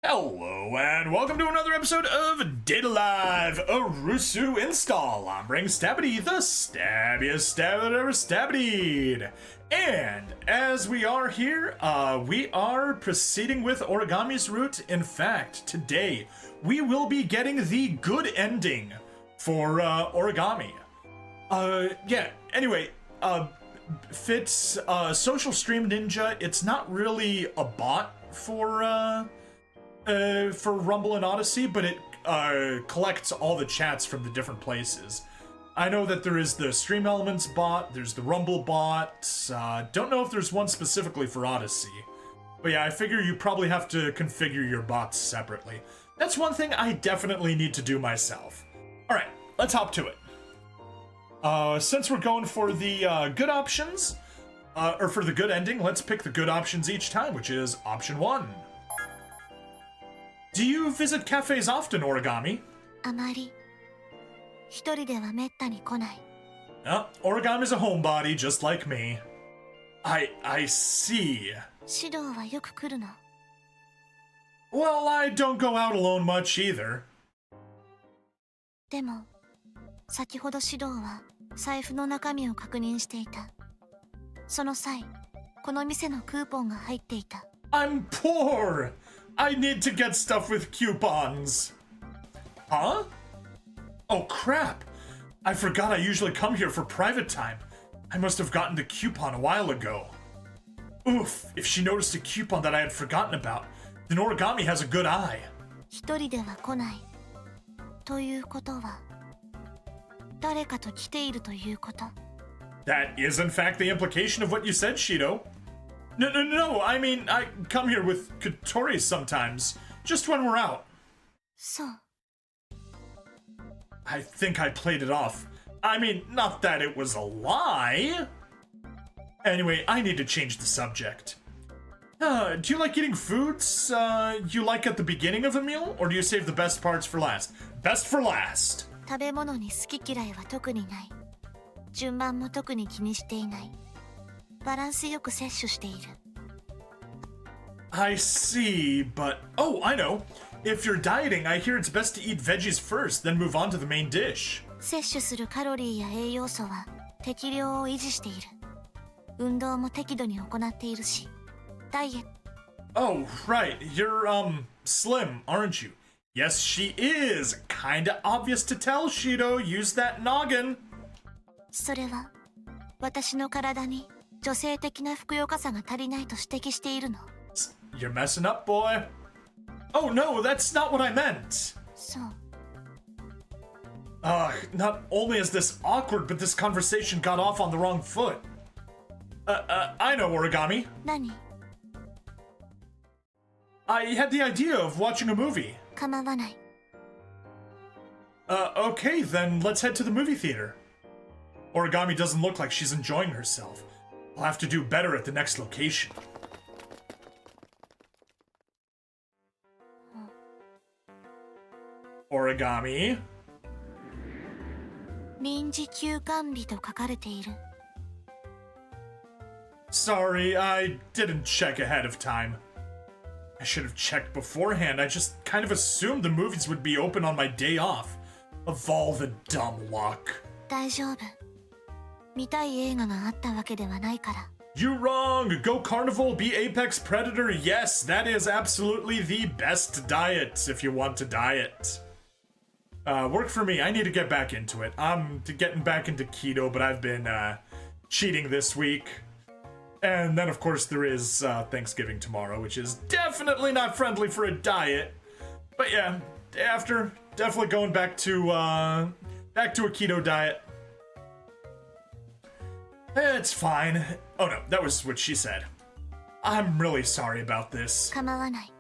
Hello and welcome to another episode of Data Live Arusu Install. I'm Ring Stabity, the stabbiest stab that ever stabbited. And as we are here, we are proceeding with Origami's route. In fact, today we will be getting the good ending for Origami. Anyway, Fitz, Social Stream Ninja, it's not really a bot for Rumble and Odyssey, but it collects all the chats from the different places. I know that there is the Stream Elements bot, there's the Rumble bot, don't know if there's one specifically for Odyssey. But yeah, I figure you probably have to configure your bots separately. That's one thing I definitely need to do myself. Alright, let's hop to it. Since we're going for the good options, or for the good ending, let's pick the good options each time, which is option 1. Do you visit cafes often, Origami? あまり一人ではめったに来ない。 Origami's a homebody, just like me. I see. 指導はよく来るの。 Well, I don't go out alone much either. でも、先ほど指導は財布の中身を確認していた。その際、この店のクーポンが入っていた。 I'm poor! I need to get stuff with coupons. Huh? Oh crap! I forgot I usually come here for private time. I must have gotten the coupon a while ago. Oof, if she noticed a coupon that I had forgotten about, then Origami has a good eye. 一人では来ない。ということは、誰かと来ているということ。 That is in fact the implication of what you said, Shido. No, I mean, I come here with Kotori sometimes, just when we're out. そう。 I think I played it off. I mean, not that it was a lie. Anyway, I need to change the subject. Do you like eating foods you like at the beginning of a meal, or do you save the best parts for last? Best for last! 食べ物に好き嫌いは特にない。順番も特に気にしていない。バランスよく摂取している。 I see, but... Oh, I know. If you're dieting, I hear it's best to eat veggies first, then move on to the main dish. 摂取するカロリーや栄養素は適量を維持している。運動も適度に行っているし、ダイエット。 Oh, right. You're, slim, aren't you? Yes, she is. Kinda obvious to tell, Shido. Use that noggin. それは私の体に女性的なふくよかさが足りないと指摘しているの。 You're messing up, boy. Oh no, that's not what I meant. そう。 Not only is this awkward, but this conversation got off on the wrong foot. I know, Origami. 何？ I had the idea of watching a movie. 構わない。 Okay, then let's head to the movie theater. Origami doesn't look like she's enjoying herself. I'll have to do better at the next location. Origami? 臨時休館日と書かれている。 Sorry, I didn't check ahead of time. I should have checked beforehand. I just kind of assumed the movies would be open on my day off. Of all the dumb luck. 大丈夫。見たい映画があったわけではないから。 You wrong! Go Carnival, be Apex Predator. Yes, that is absolutely the best diet if you want to diet. Work for me. I need to get back into it. I'm getting back into keto, but I've been cheating this week. And then, of course, there is Thanksgiving tomorrow, which is definitely not friendly for a diet. But yeah, after definitely going back to a keto diet. It's fine. Oh no, that was what she said. I'm really sorry about this. 構わない。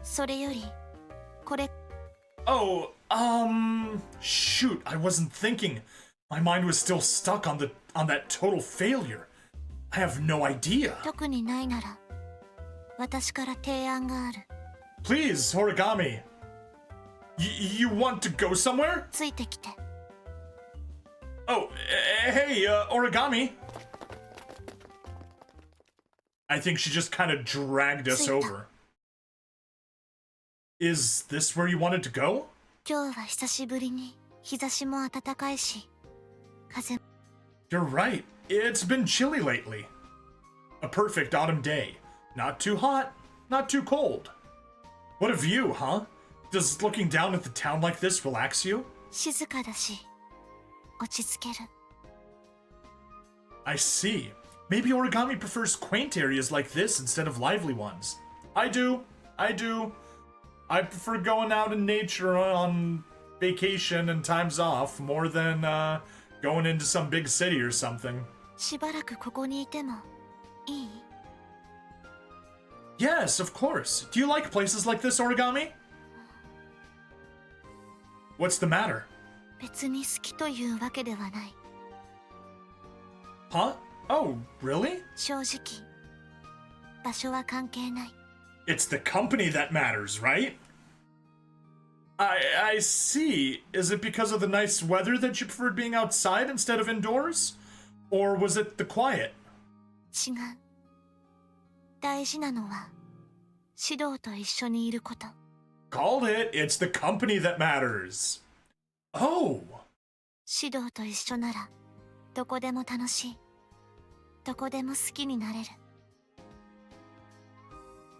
それより、これ。 Oh, shoot, I wasn't thinking. My mind was still stuck on that total failure. I have no idea. 特にないなら、私から提案がある。 Please, Origami. You want to go somewhere? ついてきて。 Oh, hey, Origami. I think she just kind of dragged us over. Is this where you wanted to go? 今日は久しぶりに日差しも暖かいし、風 You're right. It's been chilly lately. A perfect autumn day. Not too hot, not too cold. What a view, huh? Does looking down at the town like this relax you? 静かだし、落ち着ける。I see. Maybe Origami prefers quaint areas like this instead of lively ones. I do. I prefer going out in nature on vacation and times off more than going into some big city or something. しばらくここにいてもいい？ Yes, of course. Do you like places like this, Origami? What's the matter? 別に好きというわけではない。 Huh? Oh, really? 正直、場所は関係ない。 It's the company that matters, right? I see. Is it because of the nice weather that you preferred being outside instead of indoors? Or was it the quiet? 違う。大事なのは、指導と一緒にいること。 Called it. It's the company that matters. Oh. 指導と一緒なら、どこでも楽しい。どこでも好きになれる。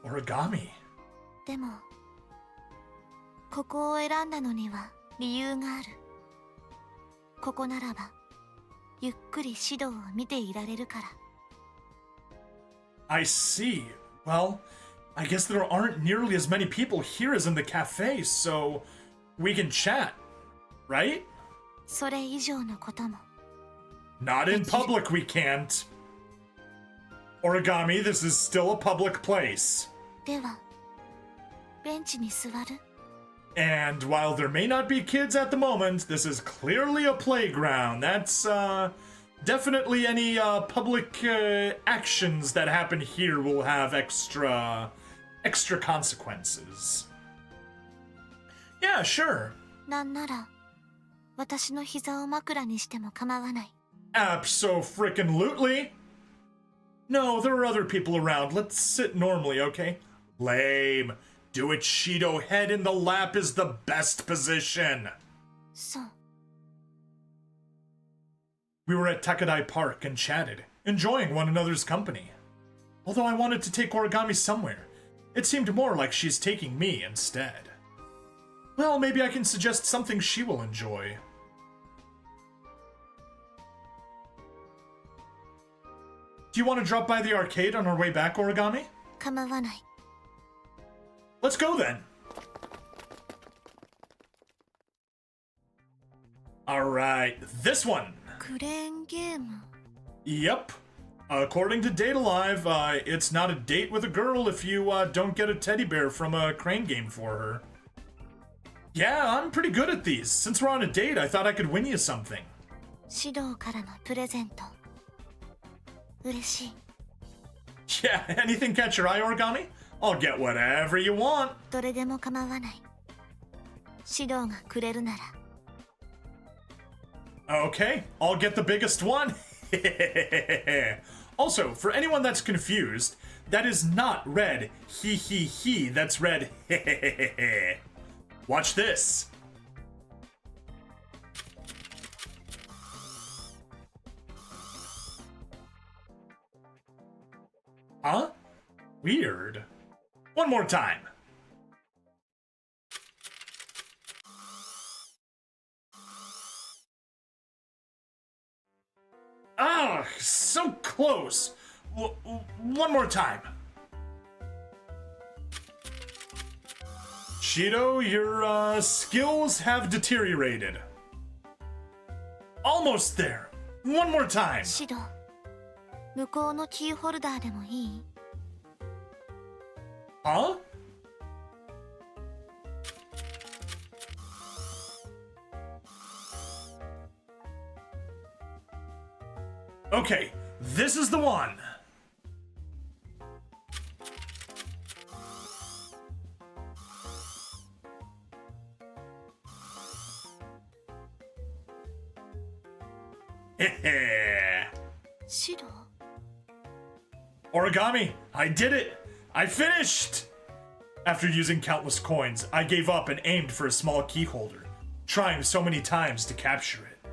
Origami. でも、ここを選んだのには理由がある。ここならば、ゆっくり指導を見ていられるから。 I see. Well, I guess there aren't nearly as many people here as in the cafe, so we can chat, right? それ以上のことも。 Not in public, we can't. Origami, this is still a public place. では、ベンチに座る？ And while there may not be kids at the moment, this is clearly a playground. That's, definitely any, public, actions that happen here will have extra consequences. Yeah, sure. なんなら、私の膝を枕にしても構わない。 Abso-frickin-lutely. No, there are other people around. Let's sit normally, okay? Lame. Do it, Shido. Head in the lap is the best position. そう。 We were at Takadai Park and chatted, enjoying one another's company. Although I wanted to take Origami somewhere, it seemed more like she's taking me instead. Well, maybe I can suggest something she will enjoy. Do you want to drop by the arcade on our way back, Origami? 構わない。 Let's go then. Alright, this one. クレーンゲーム。 Yep. According to Data Live, it's not a date with a girl if you don't get a teddy bear from a crane game for her. Yeah, I'm pretty good at these. Since we're on a date, I thought I could win you something. 指導からのプレゼント。嬉しい。 Yeah, anything catch your eye, Origami? I'll get whatever you want. どれでも構わない。指導がくれるなら。 Okay, I'll get the biggest one. Also, for anyone that's confused, that is not red he, that's red Watch this. Huh? Weird. One more time. Ah, so close. One more time. Cheeto, your skills have deteriorated. Almost there. One more time. 指導。向こうのキーホルダーでもいい？ Huh? Okay, this is the one. Shido? Origami, I did it! I finished! After using countless coins, I gave up and aimed for a small key holder, trying so many times to capture it.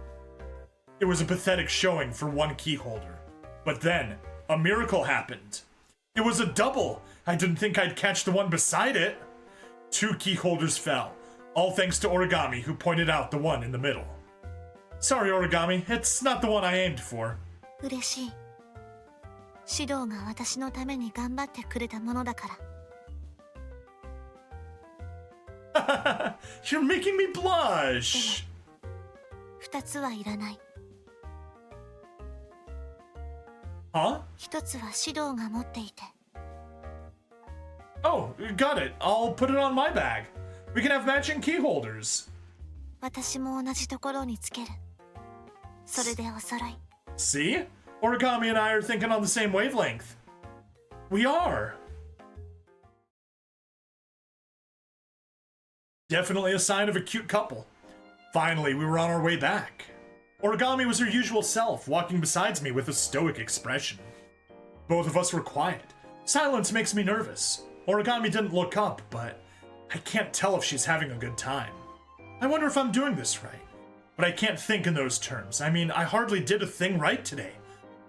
It was a pathetic showing for one key holder. But then, a miracle happened. It was a double. I didn't think I'd catch the one beside it. 2 key holders fell, all thanks to Origami, who pointed out the one in the middle. Sorry, Origami, it's not the one I aimed for. 嬉しい。指導が私のために頑張ってくれたものだから。You're making me blush. 2つはいらない。Huh? 1つは指導が持っていて。Oh, got it. I'll put it on my bag. We can have matching key holders. 私も同じところにつける。それでお揃い。See? Origami and I are thinking on the same wavelength. We are. Definitely a sign of a cute couple. Finally, we were on our way back. Origami was her usual self, walking beside me with a stoic expression. Both of us were quiet. Silence makes me nervous. Origami didn't look up, but I can't tell if she's having a good time. I wonder if I'm doing this right. But I can't think in those terms. I mean, I hardly did a thing right today.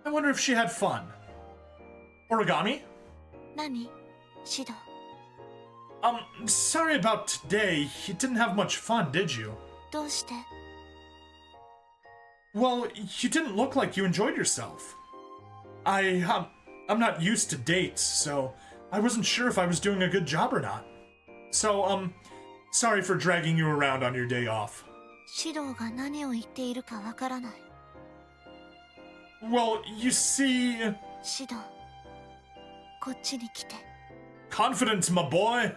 I wonder if she had fun. Origami? 何？指導。Sorry about today. You didn't have much fun, did you? どうして？ Well, you didn't look like you enjoyed yourself. I'm not used to dates, so I wasn't sure if I was doing a good job or not. So, sorry for dragging you around on your day off. 指導が何を言っているかわからない。Well, you see... 指導、こっちに来て。Confidence, my boy!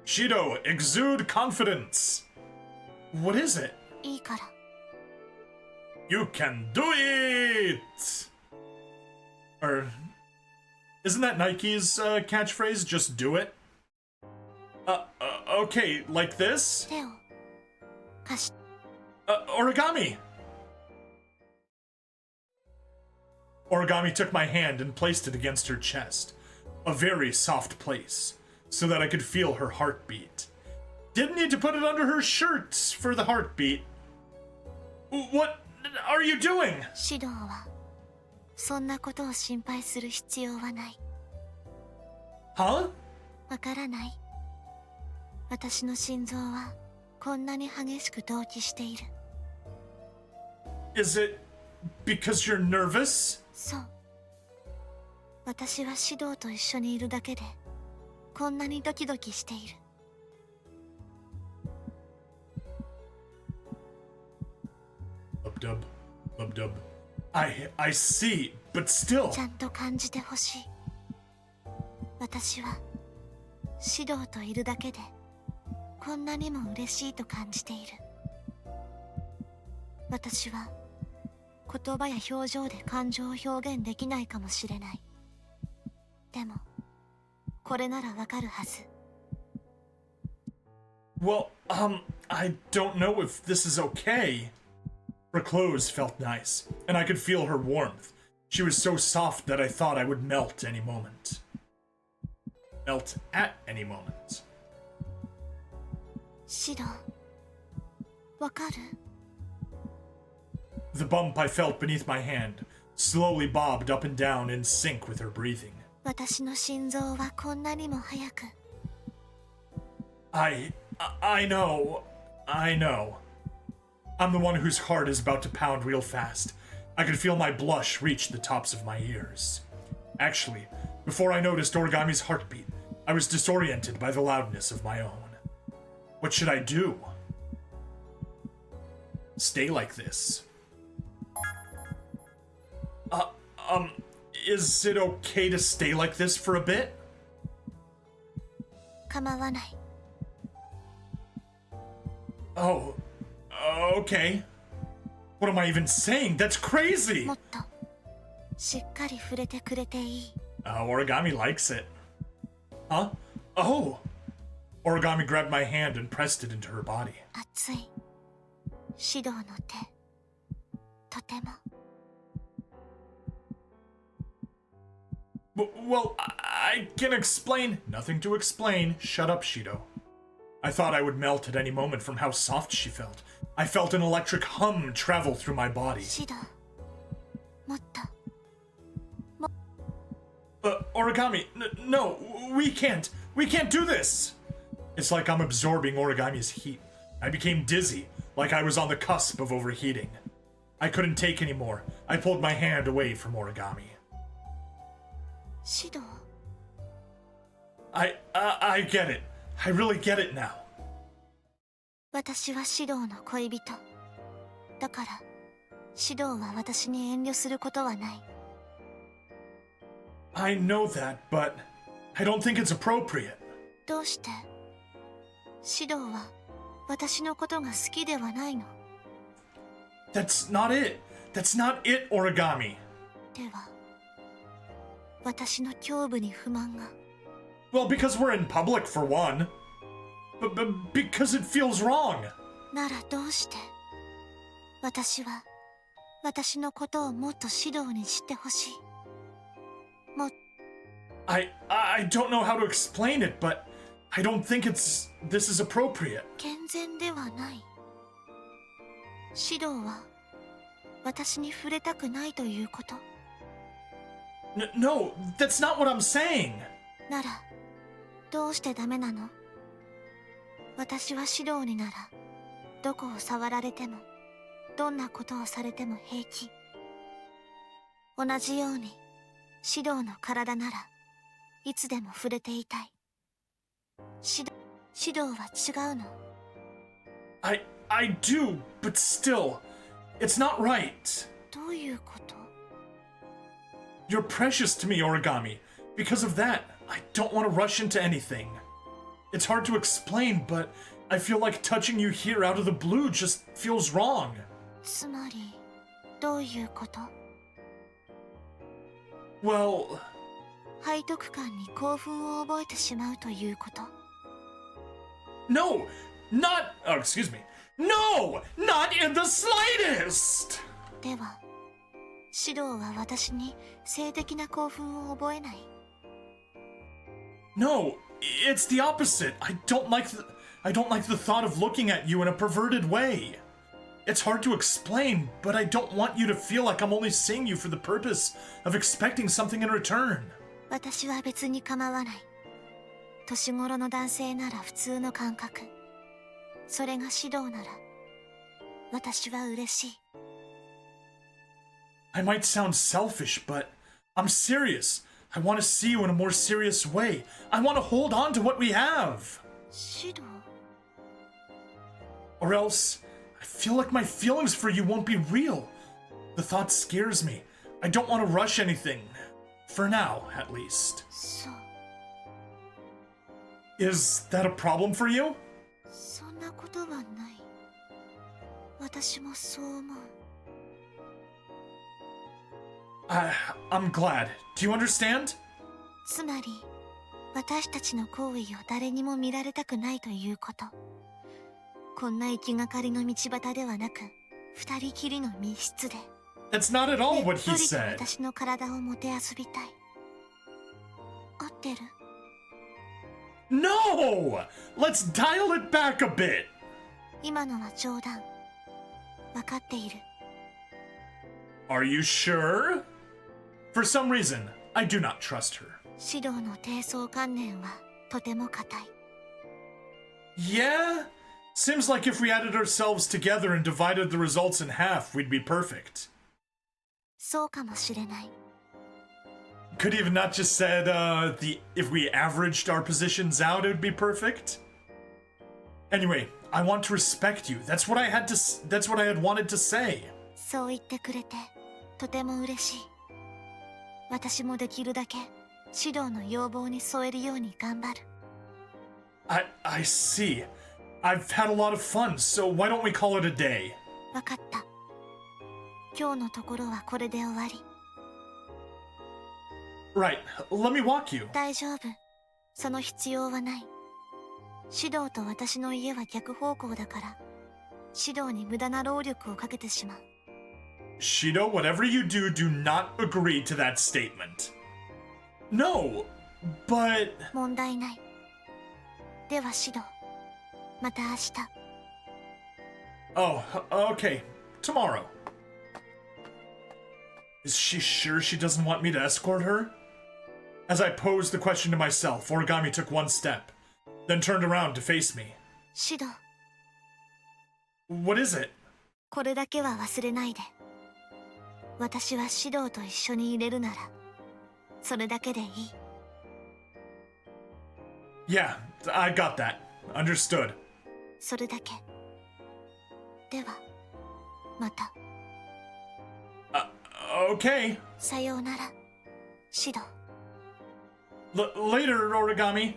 Shido, exude confidence! What is it? いいから。You can do it! Or... Isn't that Nike's catchphrase, just do it? Okay, like this? 手を貸し。Origami! Origami took my hand and placed it against her chest, a very soft place, so that I could feel her heartbeat. Didn't need to put it under her shirt for the heartbeat. What are you doing? 指導はそんなことを心配する必要はない。Huh? わからない。私の心臓はこんなに激しく動悸している。Is it because you're nervous? そう。私は指導と一緒にいるだけでこんなにドキドキしている。Lub-dub, lub-dub. I see, but still. ちゃんと感じてほしい。私は指導といるだけでこんなにも嬉しいと感じている。私は言葉や表情で感情を表現できないかもしれない。でもこれならわかるはず。Well, I don't know if this is okay. Her clothes felt nice, and I could feel her warmth. She was so soft that I thought I would melt any moment. Melt at any moment. シド、わかる？ The bump I felt beneath my hand slowly bobbed up and down in sync with her breathing. 私の心臓はこんなにも速く。I know. I'm the one whose heart is about to pound real fast. I could feel my blush reach the tops of my ears. Actually, before I noticed Origami's heartbeat, I was disoriented by the loudness of my own. What should I do? Stay like this. Is it okay to stay like this for a bit? 構わない。Oh, okay. What am I even saying? That's crazy! もっとしっかり触れてくれていい。Origami likes it. Huh? Oh! Origami grabbed my hand and pressed it into her body. 熱い。指導の手。とても。Well, I can explain. Nothing to explain. Shut up, Shido. I thought I would melt at any moment from how soft she felt. I felt an electric hum travel through my body. シド、もっと。 Origami, no, we can't. We can't do this. It's like I'm absorbing Origami's heat. I became dizzy, like I was on the cusp of overheating. I couldn't take any more. I pulled my hand away from Origami. シド、 I get it. I really get it now. 私はシドの恋人。だから、シドは私に遠慮することはない。 I know that, but I don't think it's appropriate. どうして、シドは私のことが好きではないの？ That's not it. That's not it, Origami. では、私の胸部に不満が。 Well, because we're in public for one. But because it feels wrong. ならどうして、私は私のことをもっとシドに知ってほしい。 I don't know how to explain it, but I don't think this is appropriate. 健全ではない。シドは私に触れたくないということ。 No, that's not what I'm saying. ならどうしてダメなの？私はシドにならどこを触られてもどんなことをされても平気。同じようにシドの体ならいつでも触れていたい。シドは違うの？ I do, but still, it's not right. どういうこと？ You're precious to me, Origami. Because of that, I don't want to rush into anything. It's hard to explain, but I feel like touching you here out of the blue just feels wrong. つまりどういうこと？ Well, 背徳感に興奮を覚えてしまうということ？ no, not. Oh, excuse me. No, not in the slightest. では、シドは私に性的な興奮を覚えない？ No, it's the opposite. I don't like the thought of looking at you in a perverted way. It's hard to explain, but I don't want you to feel like I'm only seeing you for the purpose of expecting something in return. 私は別に構わない。年頃の男性なら普通の感覚。それがシドなら私は嬉しい。 I might sound selfish, but I'm serious. I want to see you in a more serious way. I want to hold on to what we have. シド？ Or else, I feel like my feelings for you won't be real. The thought scares me. I don't want to rush anything. For now, at least. そう。 Is that a problem for you? そんなことはない。私もそう思う。 I'm glad. Do you understand? つまり、私たちの行為を誰にも見られたくないということ。こんな行きがかりの道端ではなく、二人きりの密室で。 That's not at all what he ねっとりと said. 私の体をもてあそびたい。合ってる？ No! Let's dial it back a bit. 今のは冗談。わかっている。 Are you sure? For some reason, I do not trust her. 指導の低層観念はとても固い。 Yeah? Seems like if we added ourselves together and divided the results in half, we'd be perfect. そうかもしれない。 Could he have not just said, if we averaged our positions out, it would be perfect? Anyway, I want to respect you. That's what I had wanted to say. そう言ってくれてとても嬉しい。私もできるだけ指導の要望に添えるように頑張る。 I see. I've had a lot of fun, so why don't we call it a day? わかった。今日のところはこれで終わり。 Right, let me walk you. 大丈夫。その必要はない。指導と私の家は逆方向だから、指導に無駄な労力をかけてしまう。 Shido, whatever you do, do not agree to that statement. No, but... 問題ない。では指導。また明日。Oh, okay. Tomorrow. Is she sure she doesn't want me to escort her? As I posed the question to myself, Origami took one step, then turned around to face me. 指導。 What is it? これだけは忘れないで。私は指導と一緒に入れるなら、それだけでいい。Yeah, I got that. Understood. それだけ。では、また。Okay. さようなら、指導。Later, Origami.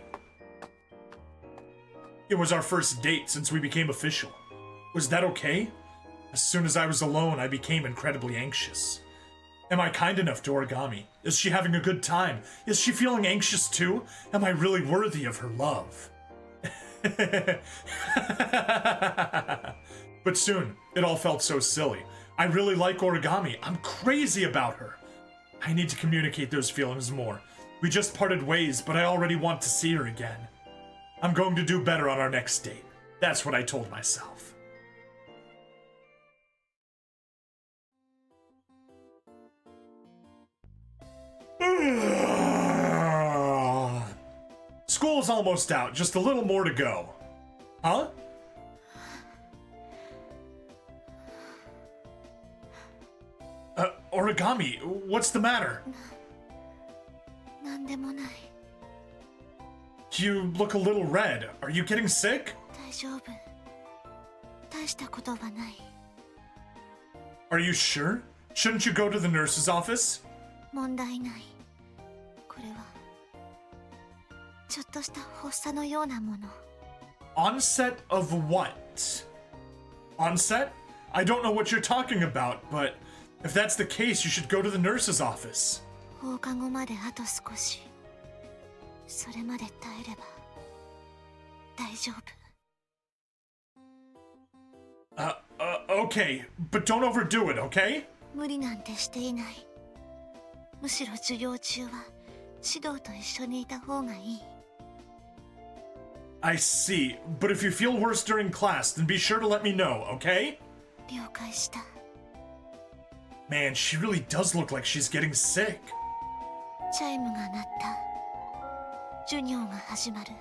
It was our first date since we became official. Was that okay? As soon as I was alone, I became incredibly anxious. Am I kind enough to Origami? Is she having a good time? Is she feeling anxious too? Am I really worthy of her love? But soon, it all felt so silly. I really like Origami. I'm crazy about her. I need to communicate those feelings more. We just parted ways, but I already want to see her again. I'm going to do better on our next date. That's what I told myself. School's almost out, just a little more to go. Huh? Origami, what's the matter? なんでもない。 You look a little red. Are you getting sick? 大丈夫。大したことはない。 Are you sure? Shouldn't you go to the nurse's office? 問題ない。これはちょっとした発作のようなもの。 Onset of what? Onset? I don't know what you're talking about, but if that's the case, you should go to the nurse's office. 放課後まであと少し。それまで耐えれば大丈夫。Okay, but don't overdo it, okay? 無理なんてしていない。むしろ授業中は指導と一緒にいた方がいい。 I see, but if you feel worse during class, then be sure to let me know, okay? 了解した。 Man, she really does look like she's getting sick. チャイムが鳴った。授業が始まる。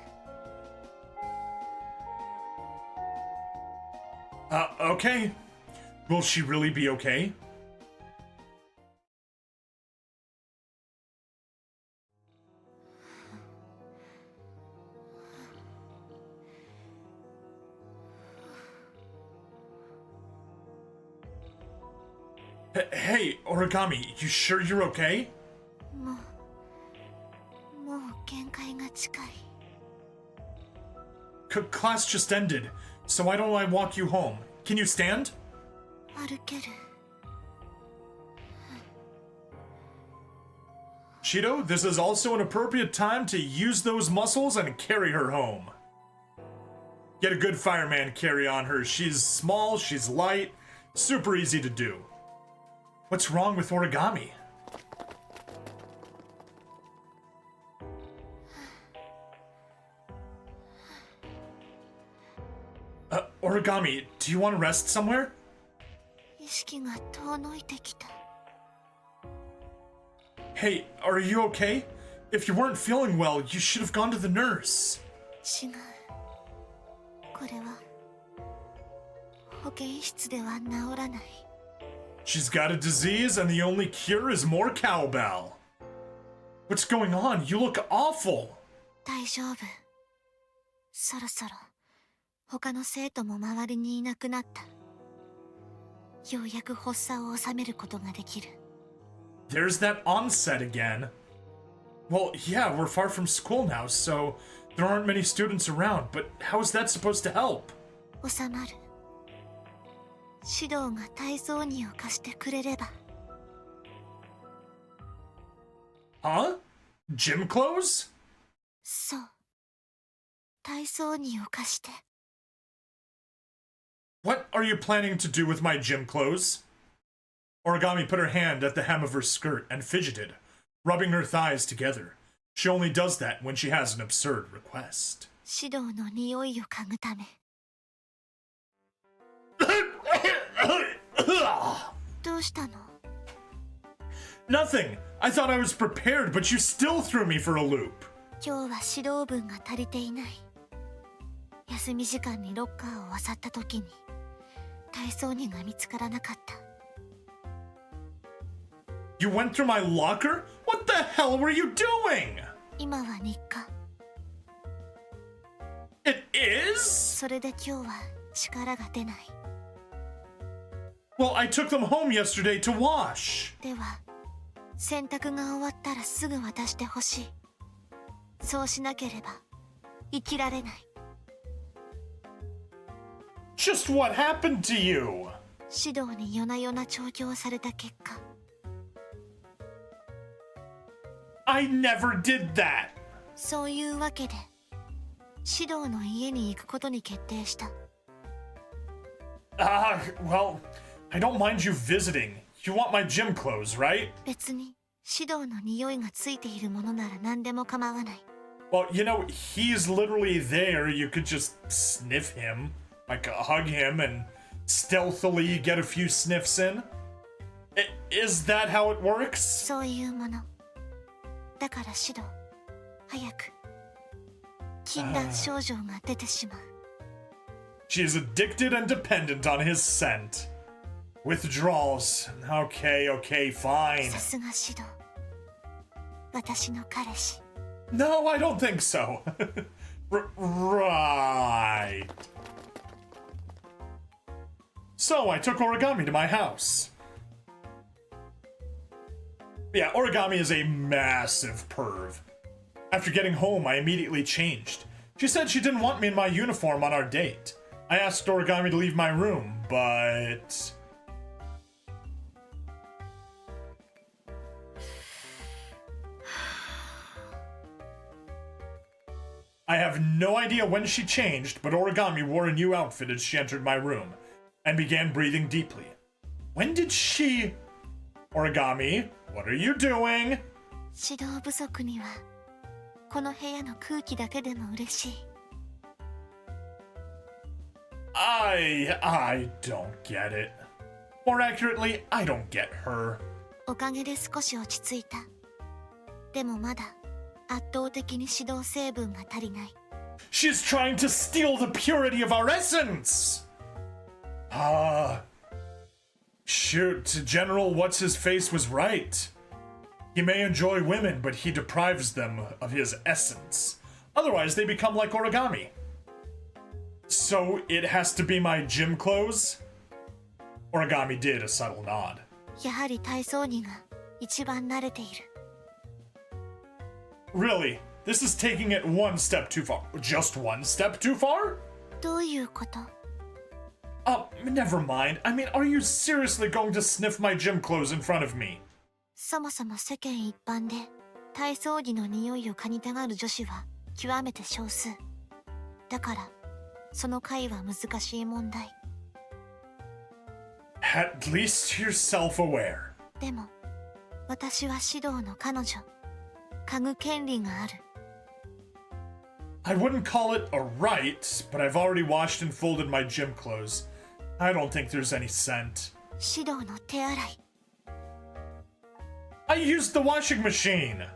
Okay. Will she really be okay? Hey, Origami, you sure you're okay? もう限界が近い。 Class just ended, so why don't I walk you home? Can you stand? 歩ける。 Shido, this is also an appropriate time to use those muscles and carry her home. Get a good fireman carry on her. She's small, she's light, super easy to do. What's wrong with Origami? Origami, do you want to rest somewhere? 意識が遠のいてきた。 Hey, are you okay? If you weren't feeling well, you should have gone to the nurse. 違う。これは保健室では治らない。 She's got a disease and the only cure is more cowbell. What's going on? You look awful. 大丈夫。そろそろ他の生徒も周りにいなくなった。ようやく発作を収めることができる。 There's that onset again. Well, yeah, we're far from school now, so there aren't many students around, but how is that supposed to help? 収まる。指導が体操着を貸してくれれば。 Huh? Gym clothes? そう。体操着を貸して。 What are you planning to do with my gym clothes? Origami put her hand at the hem of her skirt and fidgeted, rubbing her thighs together. She only does that when she has an absurd request. 指導の匂いを嗅ぐため。どうしたの？ Nothing. I thought I was prepared, but you still threw me for a loop. 今日は指導文が足りていない。休み時間にロッカーを漁った時に体操着が見つからなかった。You went through my locker? What the hell were you doing? 今は日課。It is? それで今日は力が出ない。Well, I took them home yesterday to wash. では、洗濯が終わったらすぐ渡してほしい。そうしなければ生きられない。Just what happened to you? 指導に夜な夜な調教された結果。I never did that. そういうわけで、指導の家に行くことに決定した。Well, I don't mind you visiting. You want my gym clothes, right? 別に指導の匂いがついているものなら何でも構わない。Well, you know, he's literally there. You could just sniff him, like hug him and stealthily get a few sniffs in. Is that how it works? そういうもの。だから指導、早く。禁断症状が出てしまう。She's addicted and dependent on his scent. Withdrawals. Okay, fine. さすが指導。私の彼氏。No, I don't think so. Right. So I took Origami to my house. Yeah, Origami is a massive perv. After getting home, I immediately changed. She said she didn't want me in my uniform on our date. I asked Origami to leave my room, but... I have no idea when she changed, but Origami wore a new outfit as she entered my room and began breathing deeply. When did she... Origami, what are you doing? 指導不足にはこの部屋の空気だけでも嬉しい。I don't get it. More accurately, I don't get her. おかげで少し落ち着いた。でもまだ圧倒的に指導成分が足りない。She's trying to steal the purity of our essence! Shoot, General What's-His-Face was right. He may enjoy women, but he deprives them of his essence. Otherwise, they become like Origami. So, it has to be my gym clothes? Origami did a subtle nod. やはり体操着が一番慣れている。Really? This is taking it one step too far. Just one step too far? どういうこと？ Never mind. I mean, are you seriously going to sniff my gym clothes in front of me? そもそも世間一般で体操着の匂いを嗅ぎたがる女子は極めて少数。だから、その回は難しい問題。At least you're self-aware. でも、私は指導の彼女。嗅ぐ権利がある。I wouldn't call it a right, but I've already washed and folded my gym clothes. I don't think there's any scent. 指導の手洗い。I used the washing machine!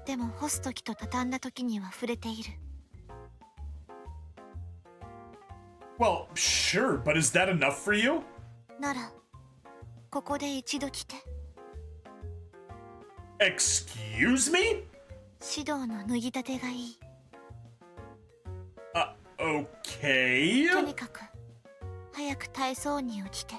でも干すときと畳んだときには触れている。Well, sure, but is that enough for you? なら、ここで一度来て。Excuse me? 指導の脱ぎたてがいい。Okay. とにかく、早く体操着を着て。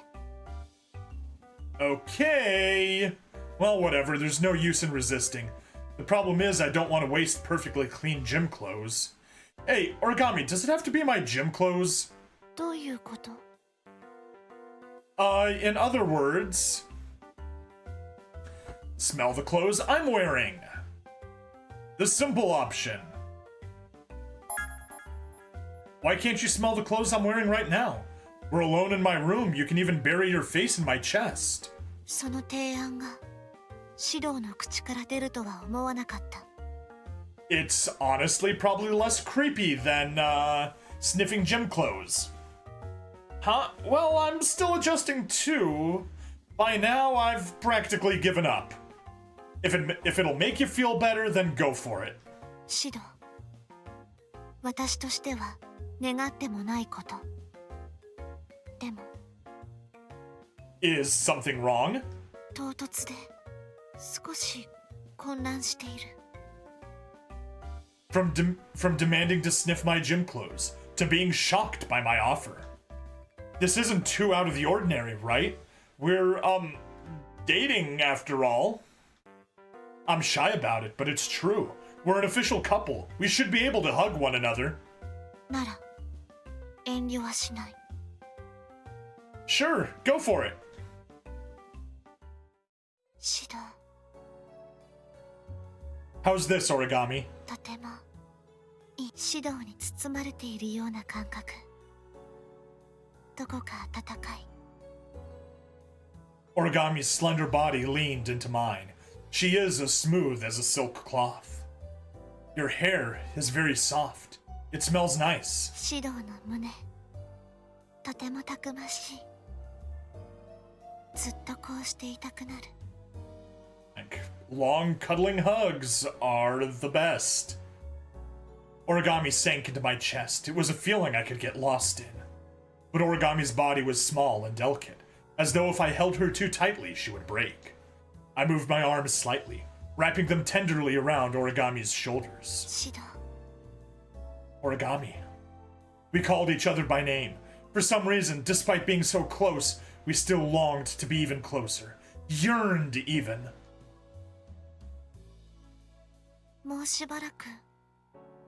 Okay. Well, whatever, there's no use in resisting. The problem is I don't want to waste perfectly clean gym clothes. Hey, Origami, does it have to be my gym clothes? どういうこと？ In other words... Smell the clothes I'm wearing. The simple option. Why can't you smell the clothes I'm wearing right now? We're alone in my room. You can even bury your face in my chest. その提案が指導の口から出るとは思わなかった。It's honestly probably less creepy than sniffing gym clothes. Huh? Well, I'm still adjusting too. By now, I've practically given up. If it'll make you feel better, then go for it. シド、私としては願ってもないこと。でも、Is something wrong? 唐突で少し混乱している。From demanding to sniff my gym clothes, to being shocked by my offer. This isn't too out of the ordinary, right? We're, dating after all. I'm shy about it, but it's true. We're an official couple. We should be able to hug one another. なら、遠慮はしない。Sure, go for it. シド、 How's this, Origami? とてもいい。シドに包まれているような感覚。どこか温かい。Origami's slender body leaned into mine. She is as smooth as a silk cloth. Your hair is very soft. It smells nice. シドの胸、とてもたくましい。ずっとこうしていたくなる。Like, long cuddling hugs are the best. Origami sank into my chest. It was a feeling I could get lost in. But Origami's body was small and delicate, as though if I held her too tightly, she would break. I moved my arms slightly, wrapping them tenderly around Origami's shoulders. シド、 Origami. We called each other by name. For some reason, despite being so close, we still longed to be even closer. Yearned even. もうしばらく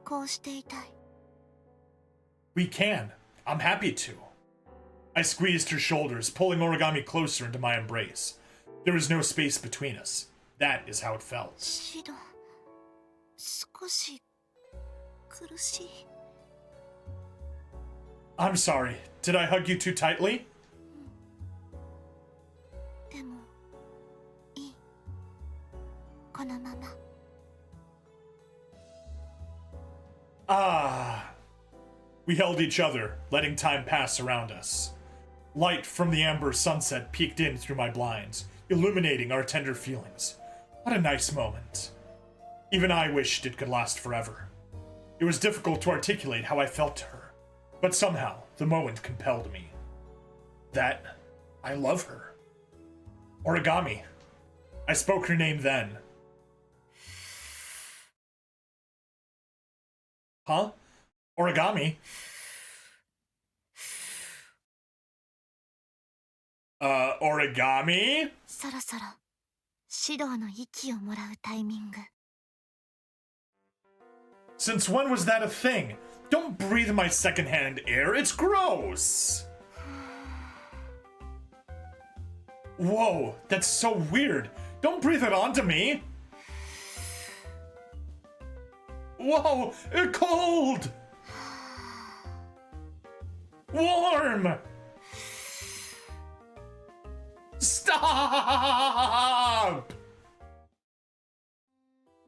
こうしていたい。We can. I'm happy to. I squeezed her shoulders, pulling Origami closer into my embrace. There was no space between us. That is how it felt. シド、少し苦しい。I'm sorry. Did I hug you too tightly? でもいい。このまま。Ah. We held each other, letting time pass around us. Light from the amber sunset peeked in through my blinds, illuminating our tender feelings. What a nice moment. Even I wished it could last forever. It was difficult to articulate how I felt to her, but somehow the moment compelled me. That I love her. Origami. I spoke her name then. Huh? Origami? Origami? そろそろ指導の息をもらうタイミング。Since when was that a thing? Don't breathe my secondhand air, it's gross! Whoa, that's so weird. Don't breathe it onto me! Whoa, cold! Warm! Stop!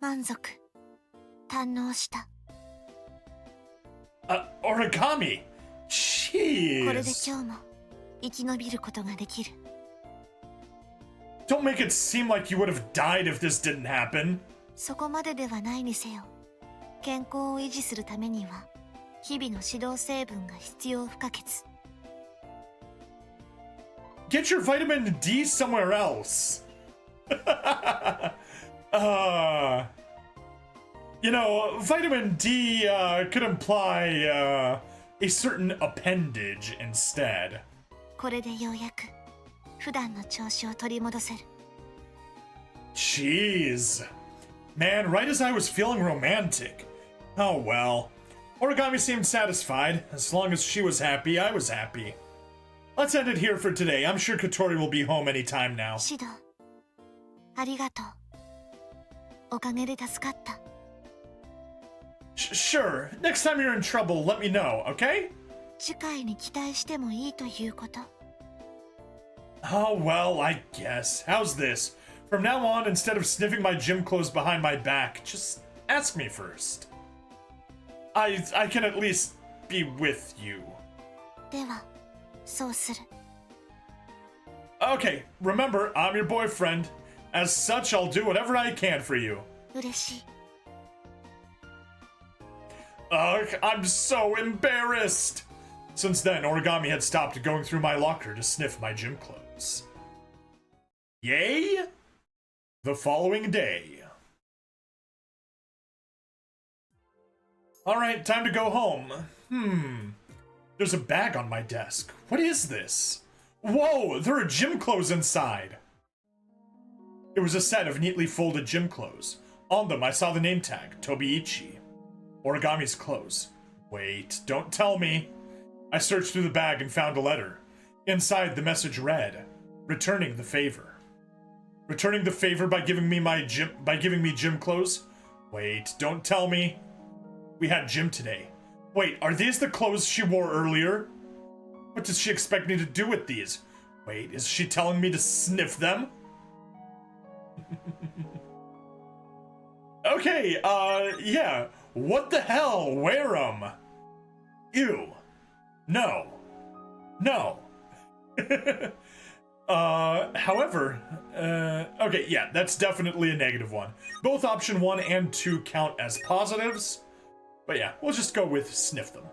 満足、堪能した。Origami! これで Jeez! 今日も生き延びることができる。Don't make it seem like you would have died if this didn't happen. そこまでではないにせよ。健康を維持するためには、日々の指導成分が必要不可欠。Get your vitamin D somewhere else. You know, vitamin D could imply a certain appendage instead. これでようやく普段の調子を取り戻せる。Jeez. Man, right as I was feeling romantic. Oh well. Origami seemed satisfied. As long as she was happy, I was happy. Let's end it here for today. I'm sure Katori will be home any time now. シド、ありがとう。おかげで助かった。Sure. Next time you're in trouble, let me know, okay? 次回に期待してもいいということ。Oh, well, I guess. How's this? From now on, instead of sniffing my gym clothes behind my back, just ask me first. I can at least be with you. では、そうする。Okay, remember, I'm your boyfriend. As such, I'll do whatever I can for you. 嬉しい。Ugh, I'm so embarrassed! Since then, Origami had stopped going through my locker to sniff my gym clothes. Yay? The following day. Alright, time to go home. There's a bag on my desk. What is this? Whoa, there are gym clothes inside! It was a set of neatly folded gym clothes. On them, I saw the name tag, Tobiichi. Origami's clothes. Wait, don't tell me. I searched through the bag and found a letter. Inside, the message read, returning the favor. Returning the favor by giving me gym clothes? Wait, don't tell me. We had gym today. Wait, are these the clothes she wore earlier? What does she expect me to do with these? Wait, is she telling me to sniff them? Okay, yeah. What the hell? Wear 'em. Ew. No. No. However, okay, yeah, that's definitely a negative one. Both option 1 and 2 count as positives. But yeah, we'll just go with sniff them.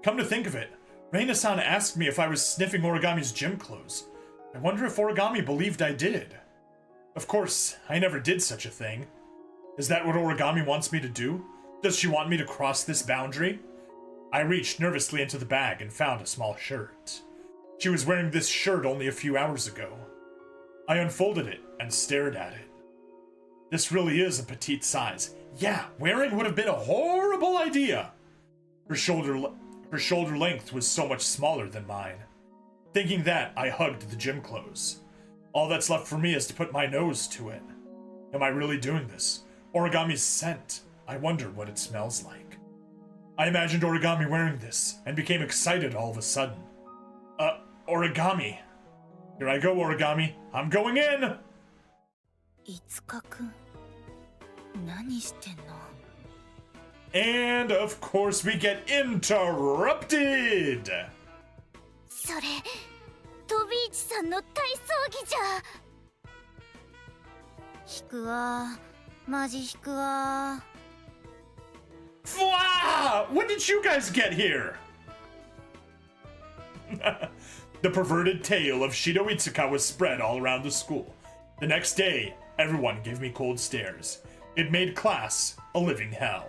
Come to think of it, Reina-san asked me if I was sniffing Origami's gym clothes. I wonder if Origami believed I did. Of course, I never did such a thing. Is that what Origami wants me to do? Does she want me to cross this boundary? I reached nervously into the bag and found a small shirt. She was wearing this shirt only a few hours ago. I unfolded it and stared at it. This really is a petite size. Yeah, wearing would have been a horrible idea. Her shoulder length was so much smaller than mine. Thinking that, I hugged the gym clothes. All that's left for me is to put my nose to it. Am I really doing this? Origami's scent. I wonder what it smells like. I imagined Origami wearing this and became excited all of a sudden. Origami. Here I go, Origami. I'm going in! いつかくん、何してんの? And of course we get interrupted! それ、飛び市さんの体操着じゃ。引くわ、マジ引くわ。Wow! When did you guys get here? The perverted tale of Shido Itsuka was spread all around the school. The next day, everyone gave me cold stares. It made class a living hell.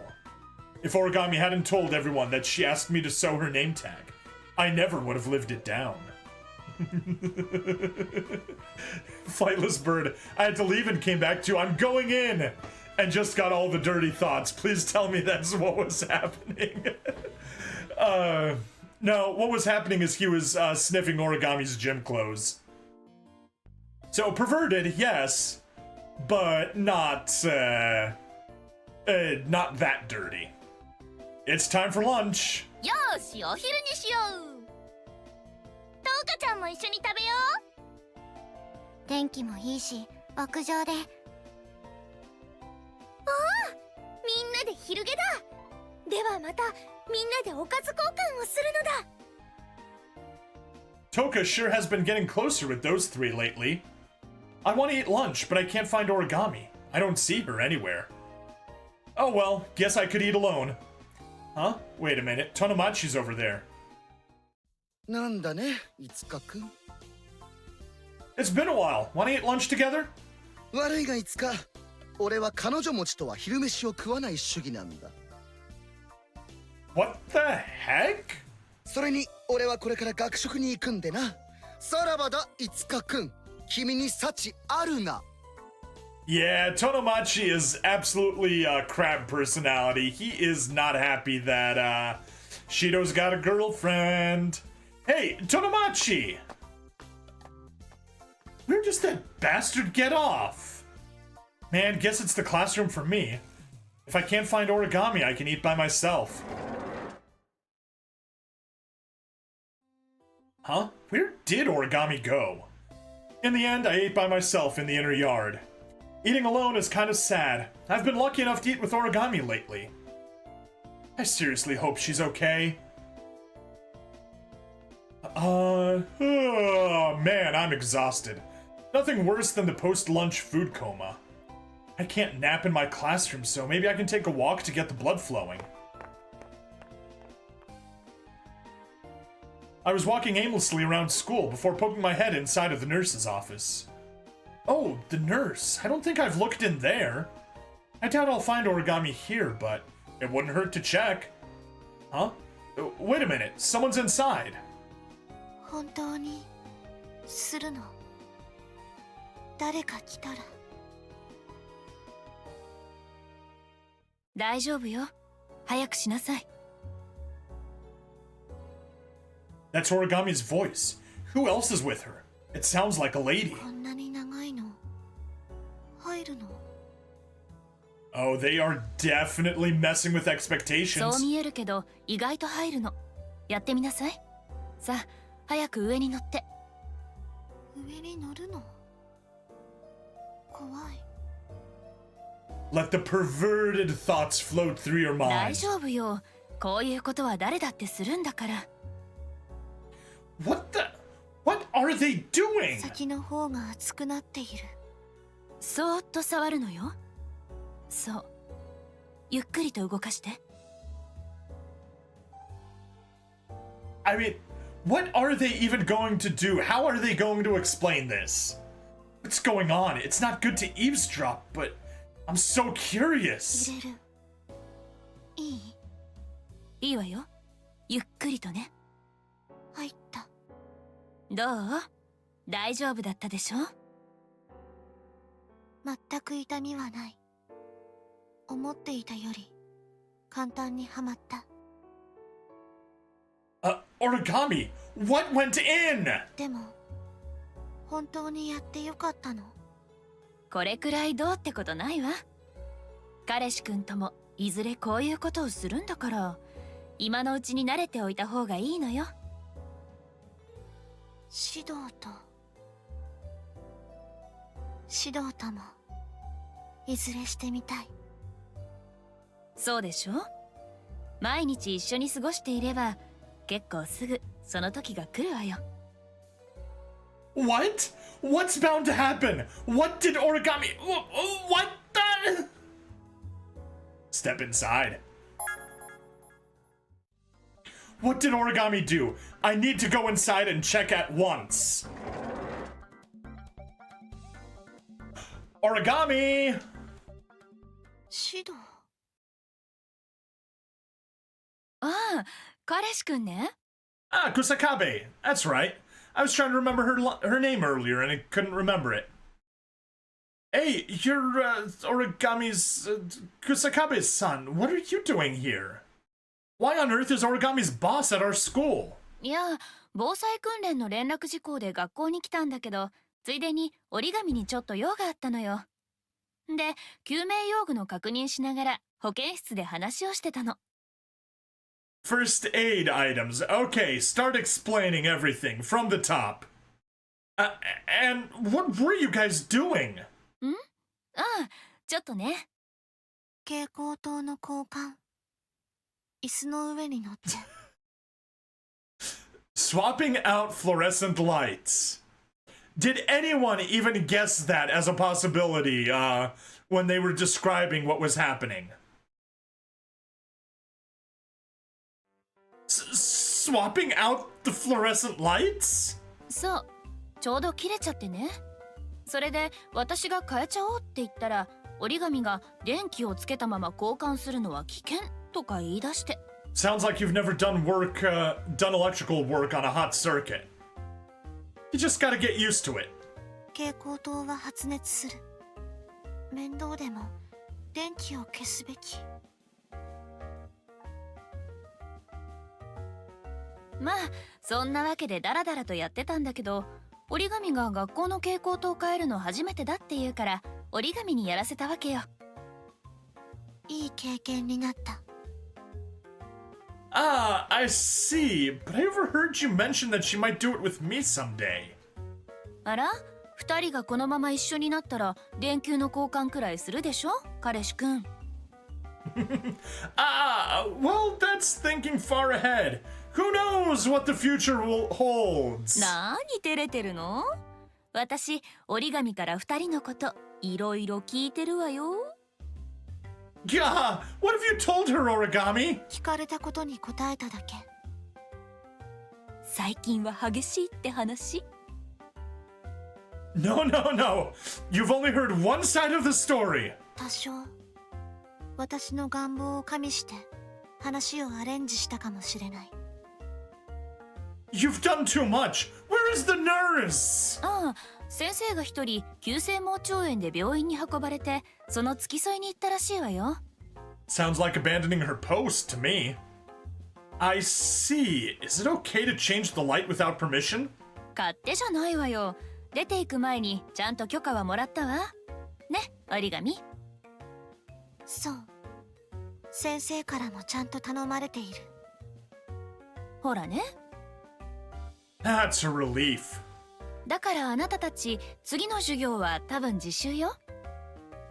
If Origami hadn't told everyone that she asked me to sew her name tag, I never would have lived it down. Flightless bird, I had to leave and came back to I'm going in! And just got all the dirty thoughts. Please tell me that's what was happening. No, what was happening is he was sniffing Origami's gym clothes. So perverted, yes, but not that dirty. It's time for lunch. よーし、お昼にしよう。トウカちゃんも一緒に食べよう。天気もいいし、屋上で。おお、みんなで昼下だ。ではまたみんなでおかず交換をするのだ。Toka sure has been getting closer with those three lately. I want to eat lunch, but I can't find Origami. I don't see her anywhere. Oh well, guess I could eat alone. Huh? Wait a minute, Tonomachi's over there. なんだね、いつかくん。It's been a while. Want to eat lunch together? 悪いがいつか、俺は彼女持ちとは昼飯を食わない主義なんだ。What the heck? それに俺はこれから学食に行くんでな。さらばだ、いつかくん。君に幸あるな。Yeah, Tonomachi is absolutely a crab personality. He is not happy that Shido's got a girlfriend. Hey, Tonomachi! Where does that bastard get off? Man, guess it's the classroom for me. If I can't find Origami, I can eat by myself. Huh? Where did Origami go? In the end, I ate by myself in the inner yard. Eating alone is kind of sad. I've been lucky enough to eat with Origami lately. I seriously hope she's okay. Oh man, I'm exhausted. Nothing worse than the post-lunch food coma. I can't nap in my classroom, so maybe I can take a walk to get the blood flowing. I was walking aimlessly around school before poking my head inside of the nurse's office. Oh, the nurse. I don't think I've looked in there. I doubt I'll find Origami here, but it wouldn't hurt to check. Huh? Wait a minute, someone's inside. 本当にするの？誰か来たら。大丈夫よ。早くしなさい。That's Origami's voice. Who else is with her? It sounds like a lady. こんなに長いの入るの？ Oh, they are definitely messing with expectations. そう見えるけど意外と入るの。やってみなさい。さあ、早く上に乗って。上に乗るの？怖い。Let the perverted thoughts float through your 大 mind. 丈夫よ。こういうことは誰だってするんだから。What are they doing? 先の方が熱くなっている。そーっと触るのよ。そう。ゆっくりと動かして。I mean, what are they even going to do? How are they going to explain this? What's going on? It's not good to eavesdrop, but I'm so curious. 入れる。いい？いいわよ。ゆっくりとね。入った。どう？大丈夫だったでしょ？全く痛みはない。思っていたより簡単にはまった。Origami, what went in? でも本当にやってよかったの？これくらいどうってことないわ。彼氏くんともいずれこういうことをするんだから、今のうちに慣れておいた方がいいのよ。指導ともいずれしてみたい。そうでしょ？毎日一緒に過ごしていれば結構すぐその時が来るわよ。What? What's bound to happen? What did Origami... What the... Step inside. What did Origami do? I need to go inside and check at once. Origami! 指導？ああ、彼氏くんね。Ah, Kusakabe. That's right. I was trying to remember her name earlier and I couldn't remember it. Hey, you're Origami's Kusakabe's son. What are you doing here? Why on earth is Origami's boss at our school? いや、防災訓練の連絡事項で学校に来たんだけど、ついでに折り紙にちょっと用があったのよ。で、救命用具の確認しながら保健室で話をしてたの。First aid items. Okay, start explaining everything from the top. And what were you guys doing? ん？ああ、ちょっとね。蛍光灯の交換。椅子の上に乗って。Swapping out fluorescent lights. Did anyone even guess that as a possibility when they were describing what was happening? Swapping out the fluorescent lights? そう、ちょうど切れちゃってね。それで私が変えちゃおうって言ったら、折り紙が電気をつけたまま交換するのは危険とか言い出して。Sounds like you've never done electrical work on a hot circuit. You just gotta get used to it. 蛍光灯は発熱する。面倒でも電気を消すべき。まあそんなわけでダラダラとやってたんだけど、折り紙が学校の蛍光灯を変えるの初めてだって言うから折り紙にやらせたわけよ。いい経験になった。Ah, I see. But I overheard you mention that she might do it with me someday. あら、二人がこのまま一緒になったら電球の交換くらいするでしょ、彼氏くん。Well, that's thinking far ahead. Who knows what the future holds? なーに照れてるの？私、折り紙から二人のこといろいろ聞いてるわよ。Gah! What have you told her, Origami? 聞かれたことに答えただけ。最近は激しいって話。No. You've only heard one side of the story. 多少私の願望を加味して話をアレンジしたかもしれない。 You've done too much. Where is the nurse? ああ、先生が一人急性盲腸炎で病院に運ばれて、その付き添いに行ったらしいわよ。 Sounds like abandoning her post to me. I see. Is it okay to change the light without permission? 勝手じゃないわよ。出ていく前にちゃんと許可はもらったわ。ね、折り紙。そう、先生からもちゃんと頼まれている。ほらね。That's a relief. だからあなたたち次の授業は多分自習よ。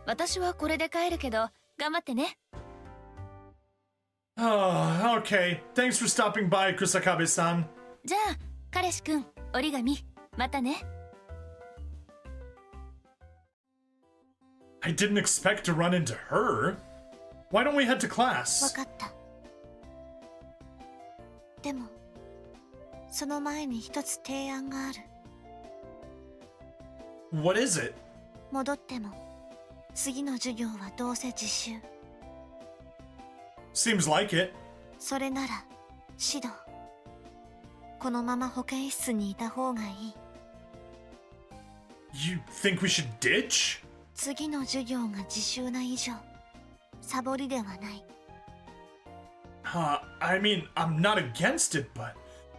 私はこれで帰るけど頑張ってね。Oh, okay. Thanks for stopping by, Kusakabe-san. じゃあ彼氏くん、折り紙、またね。I didn't expect to run into her. Why don't we head to わ class? かった。でもその前に一つ提案がある。 What is it? 戻っても次の授業はどうせ自習。 Seems like it. それなら指導、このまま保健室にいた方がいい。 You think we should ditch? 次の授業が自習な以上サボりではない。 I mean, I'm not against it, but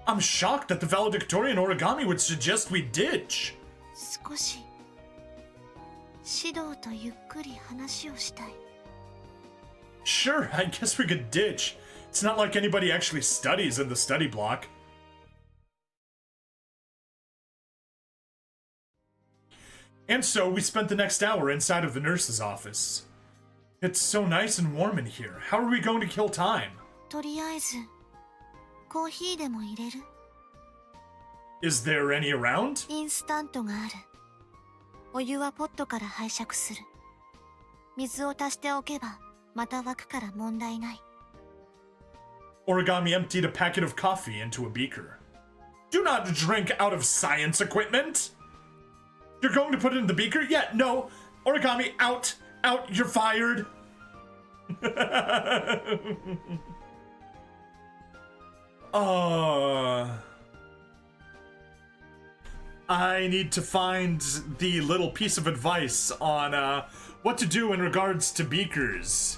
I'm shocked that the valedictorian Origami would suggest we ditch. 少し指導とゆっくり話をしたい。 Sure, I guess we could ditch. It's not like anybody actually studies in the study block. And so we spent the next hour inside of the nurse's office. It's so nice and warm in here. How are we going to kill time? とりあえずコーヒーでも入れる？ Is there any around? インスタントがある。お湯はポットから拝借する。水を足しておけばまた沸くから問題ない。 Origami emptied a packet of coffee into a beaker. Do not drink out of science equipment! You're going to put it in the beaker? Yeah, no. Origami, out. Out, you're fired. I need to find the little piece of advice on what to do in regards to beakers.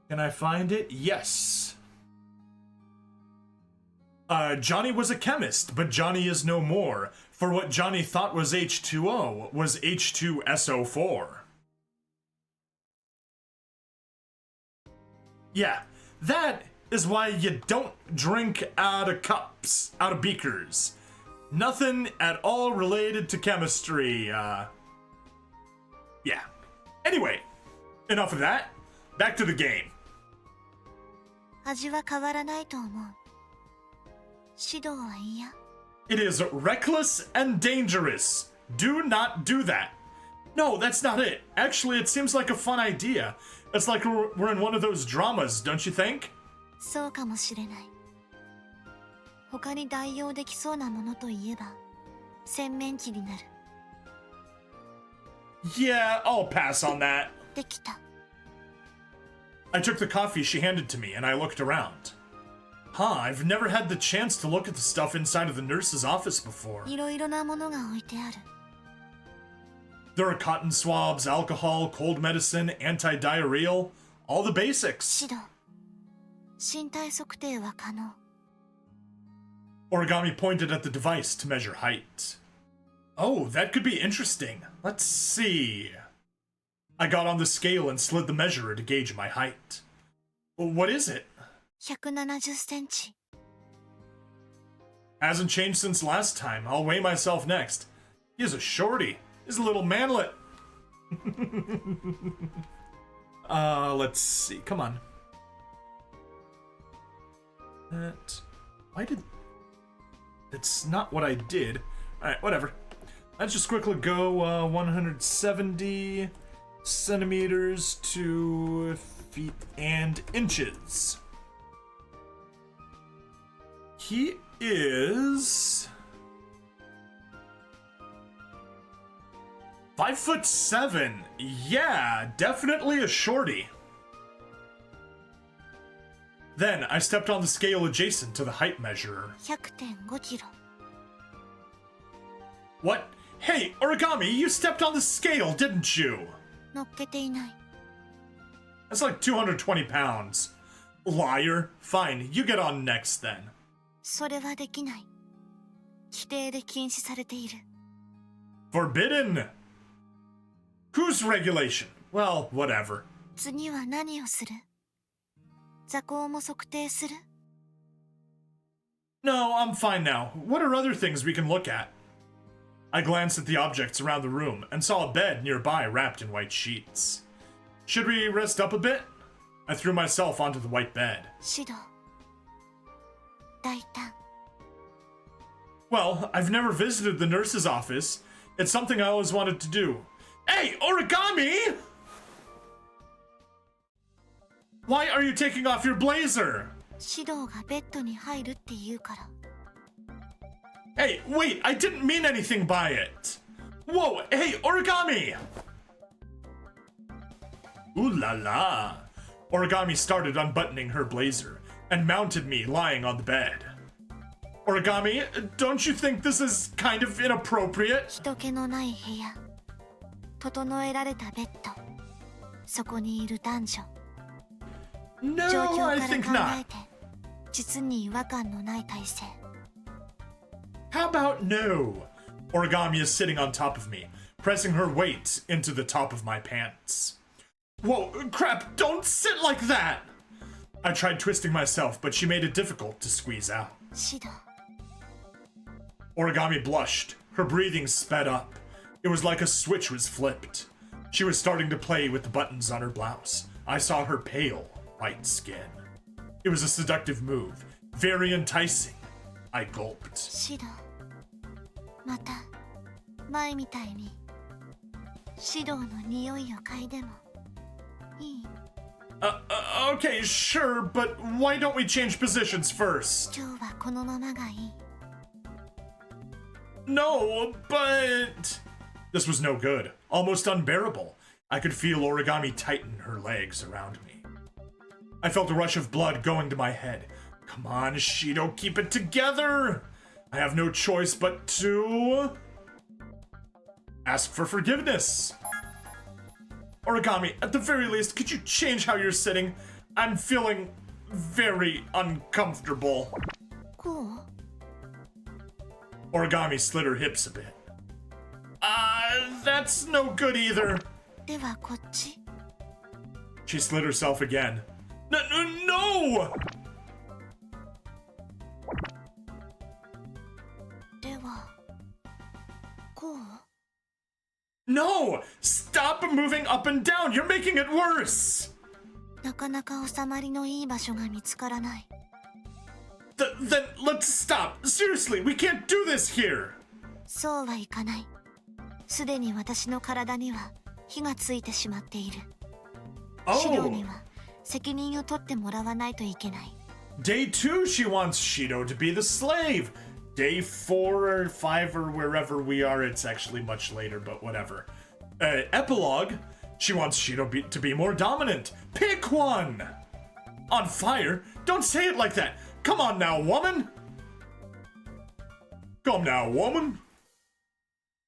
Can I find it? Yes. Johnny was a chemist, but Johnny is no more, for what Johnny thought was H2O was H2SO4. Yeah, that is why you don't drink out of cups, out of beakers. Nothing at all related to chemistry, Yeah. Anyway, enough of that. Back to the game. 味は変わらないと思う。指導は嫌。 It is reckless and dangerous. Do not do that. No, that's not it. Actually, it seems like a fun idea. It's like we're in one of those dramas, don't you think? そうかもしれない。他に代用できそうなものといえば洗面器になる。 Yeah, I'll pass on that. できた。 I took the coffee she handed to me and I looked around. Huh, I've never had the chance to look at the stuff inside of the nurse's office before. いろいろなものが置いてある。 There are cotton swabs, alcohol, cold medicine, anti-diarrheal, all the basics. 指導。身体測定は可能。 Origami pointed at the device to measure height. Oh, that could be interesting. Let's see. I got on the scale and slid the measurer to gauge my height. What is it? 170センチ。 Hasn't changed since last time. I'll weigh myself next. He's a shorty. He's a little manlet. Let's see. Come on. That's not what I did. Alright, whatever. Let's just quickly go 170 centimeters to feet and inches. He is 5'7". Yeah, definitely a shorty. Then I stepped on the scale adjacent to the height measurer. 100.5 キロ。 What? Hey, Origami, you stepped on the scale, didn't you? 乗っけていない。 That's like 220 pounds. Liar. Fine, you get on next then. それはできない。規定で禁止されている。 Forbidden! Whose regulation? Well, whatever. 次は何をする？座高も測定する？ No, I'm fine now. What are other things we can look at? I glanced at the objects around the room and saw a bed nearby wrapped in white sheets. Should we rest up a bit? I threw myself onto the white bed. 指導。大胆。 Well, I've never visited the nurse's office. It's something I always wanted to do. Hey, Origami! Why are you taking off your blazer? 指導がベッドに入るって言うから。 Hey, wait, I didn't mean anything by it. Whoa, hey, Origami! Ooh la la. Origami started unbuttoning her blazer and mounted me lying on the bed. Origami, don't you think this is kind of inappropriate? 人気のない部屋。整えられたベッド。そこにいる男女。 No, 状況 I から think 考 not. えて、実に違和感のない体勢。 How about no? Origami is sitting on top of me, pressing her weight into the top of my pants. Whoa, crap, don't sit like that! I tried twisting myself, but she made it difficult to squeeze out. 指導。 Origami blushed. Her breathing sped up. It was like a switch was flipped. She was starting to play with the buttons on her blouse. I saw her pale, white skin. It was a seductive move, very enticing. I gulped. 指導。また、前みたいに、指導の匂いを嗅いでもいい？ Okay, sure, but why don't we change positions first? 今日はこのままがいい。 No, but... This was no good. Almost unbearable. I could feel Origami tighten her legs around me. I felt a rush of blood going to my head. Come on, Shido, keep it together! I have no choice but to... ask for forgiveness. Origami, at the very least, could you change how you're sitting? I'm feeling very uncomfortable. こう？ Origami slid her hips a bit. That's no good either. ではこっち？ She slid herself again. No! では、こう？ No! Stop moving up and down! You're making it worse! なかなか収まりのいい場所が見つからない。 Then let's stop. Seriously, we can't do this here. そうはいかない。すでに私の体には火がついてしまっている。指導に Oh, は責任を取ってもらわないといけない。 day 2 she wants Shido to be the slave. Day 4 or 5 or wherever we are, it's actually much later, but whatever. Epilogue, she wants Shido to be more dominant. Pick one! On fire? Don't say it like that. Come on now, woman! Come now, woman!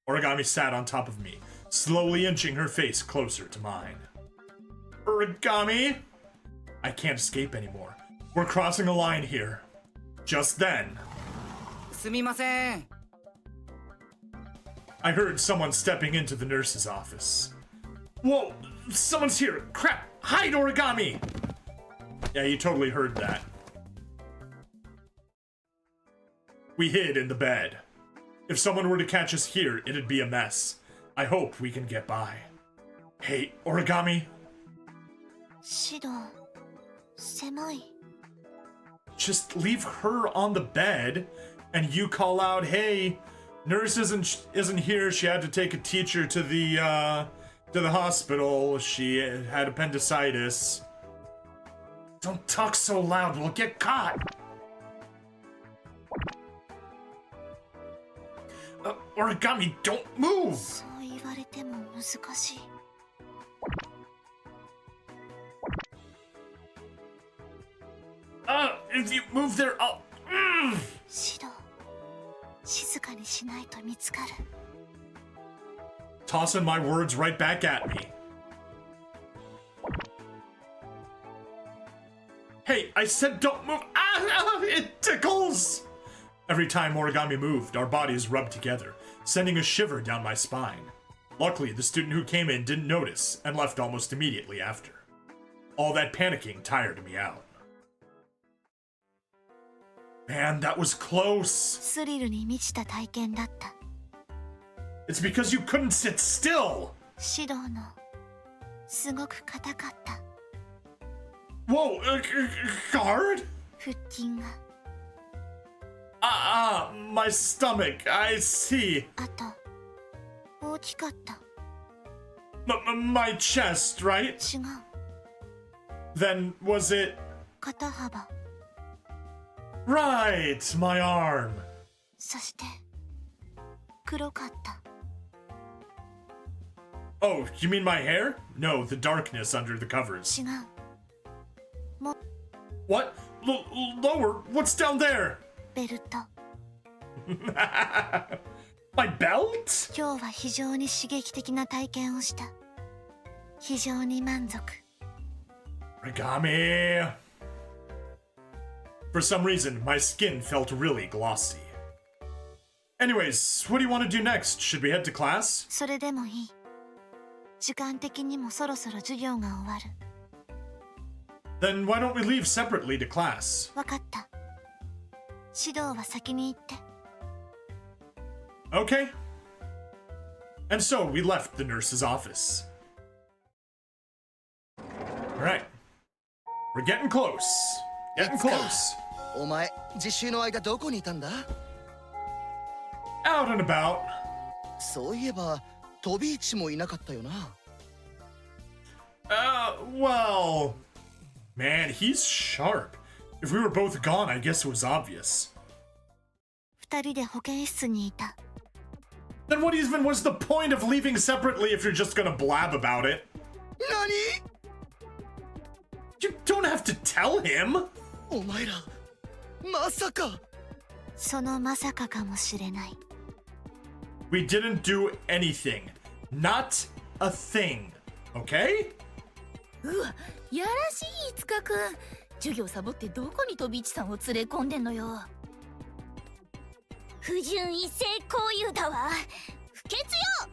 Origami sat on top of me, slowly inching her face closer to mine. Origami? I can't escape anymore. We're crossing a line here. Just then, すみません。 I heard someone stepping into the nurse's office. Whoa, Someone's here. Crap. Hide, Origami. Yeah, you totally heard that. We hid in the bed. If someone were to catch us here, it'd be a mess. I hope we can get by. Hey, Origami. シド、狭い。 Just leave her on the bed, and you call out, "Hey, nurse isn't here. She had to take a teacher to the hospital. She had appendicitis." Don't talk so loud. We'll get caught. Origami, don't move. そう言われても難しい。 If you move there, I'll... シド、静かにしないと見つかる。 Tossing my words right back at me. Hey, I said don't move. It tickles. Every time Origami moved, our bodies rubbed together, sending a shiver down my spine. Luckily, the student who came in didn't notice and left almost immediately after. All that panicking tired me out. Man, that was close. スリルに満ちた体験だった。 It's because you couldn't sit still. シドの、すごく硬かった。 Whoa, guard? 腹筋が。 My stomach, I see. あと、大きかった。 My chest, right? 違う。 Then was it... 肩幅。 Right, my arm. そして、黒かった。 Oh, you mean my hair? No, the darkness under the covers. 違う。 What? Lower? What's down there? ベルト。 My belt? 今日は非常に刺激的な体験をした。非常に満足。 Origami. For some reason, my skin felt really glossy. Anyways, what do you want to do next? Should we head to class? それでもいい。時間的にもそろそろ授業が終わる。 Then why don't we leave separately to class? わかった。指導は先に行って。 Okay. And so we left the nurse's office. Alright. We're getting close. Getting close. お前実習の間どこにいたんだ？ Out and about. そういえば飛び市もいなかったよな。 Well... Man, he's sharp. If we were both gone, I guess it was obvious. 二人で保健室にいた。 Then what even was the point of leaving separately if you're just gonna blab about it? 何？ You don't have to tell him! お前らまさか。そのまさかかもしれない。 We didn't do anything. Not a thing. Okay? うわ、やらしいいつかくん。授業サボってどこに飛び市さんを連れ込んでんのよ。不純異性交友だわ。不潔よ。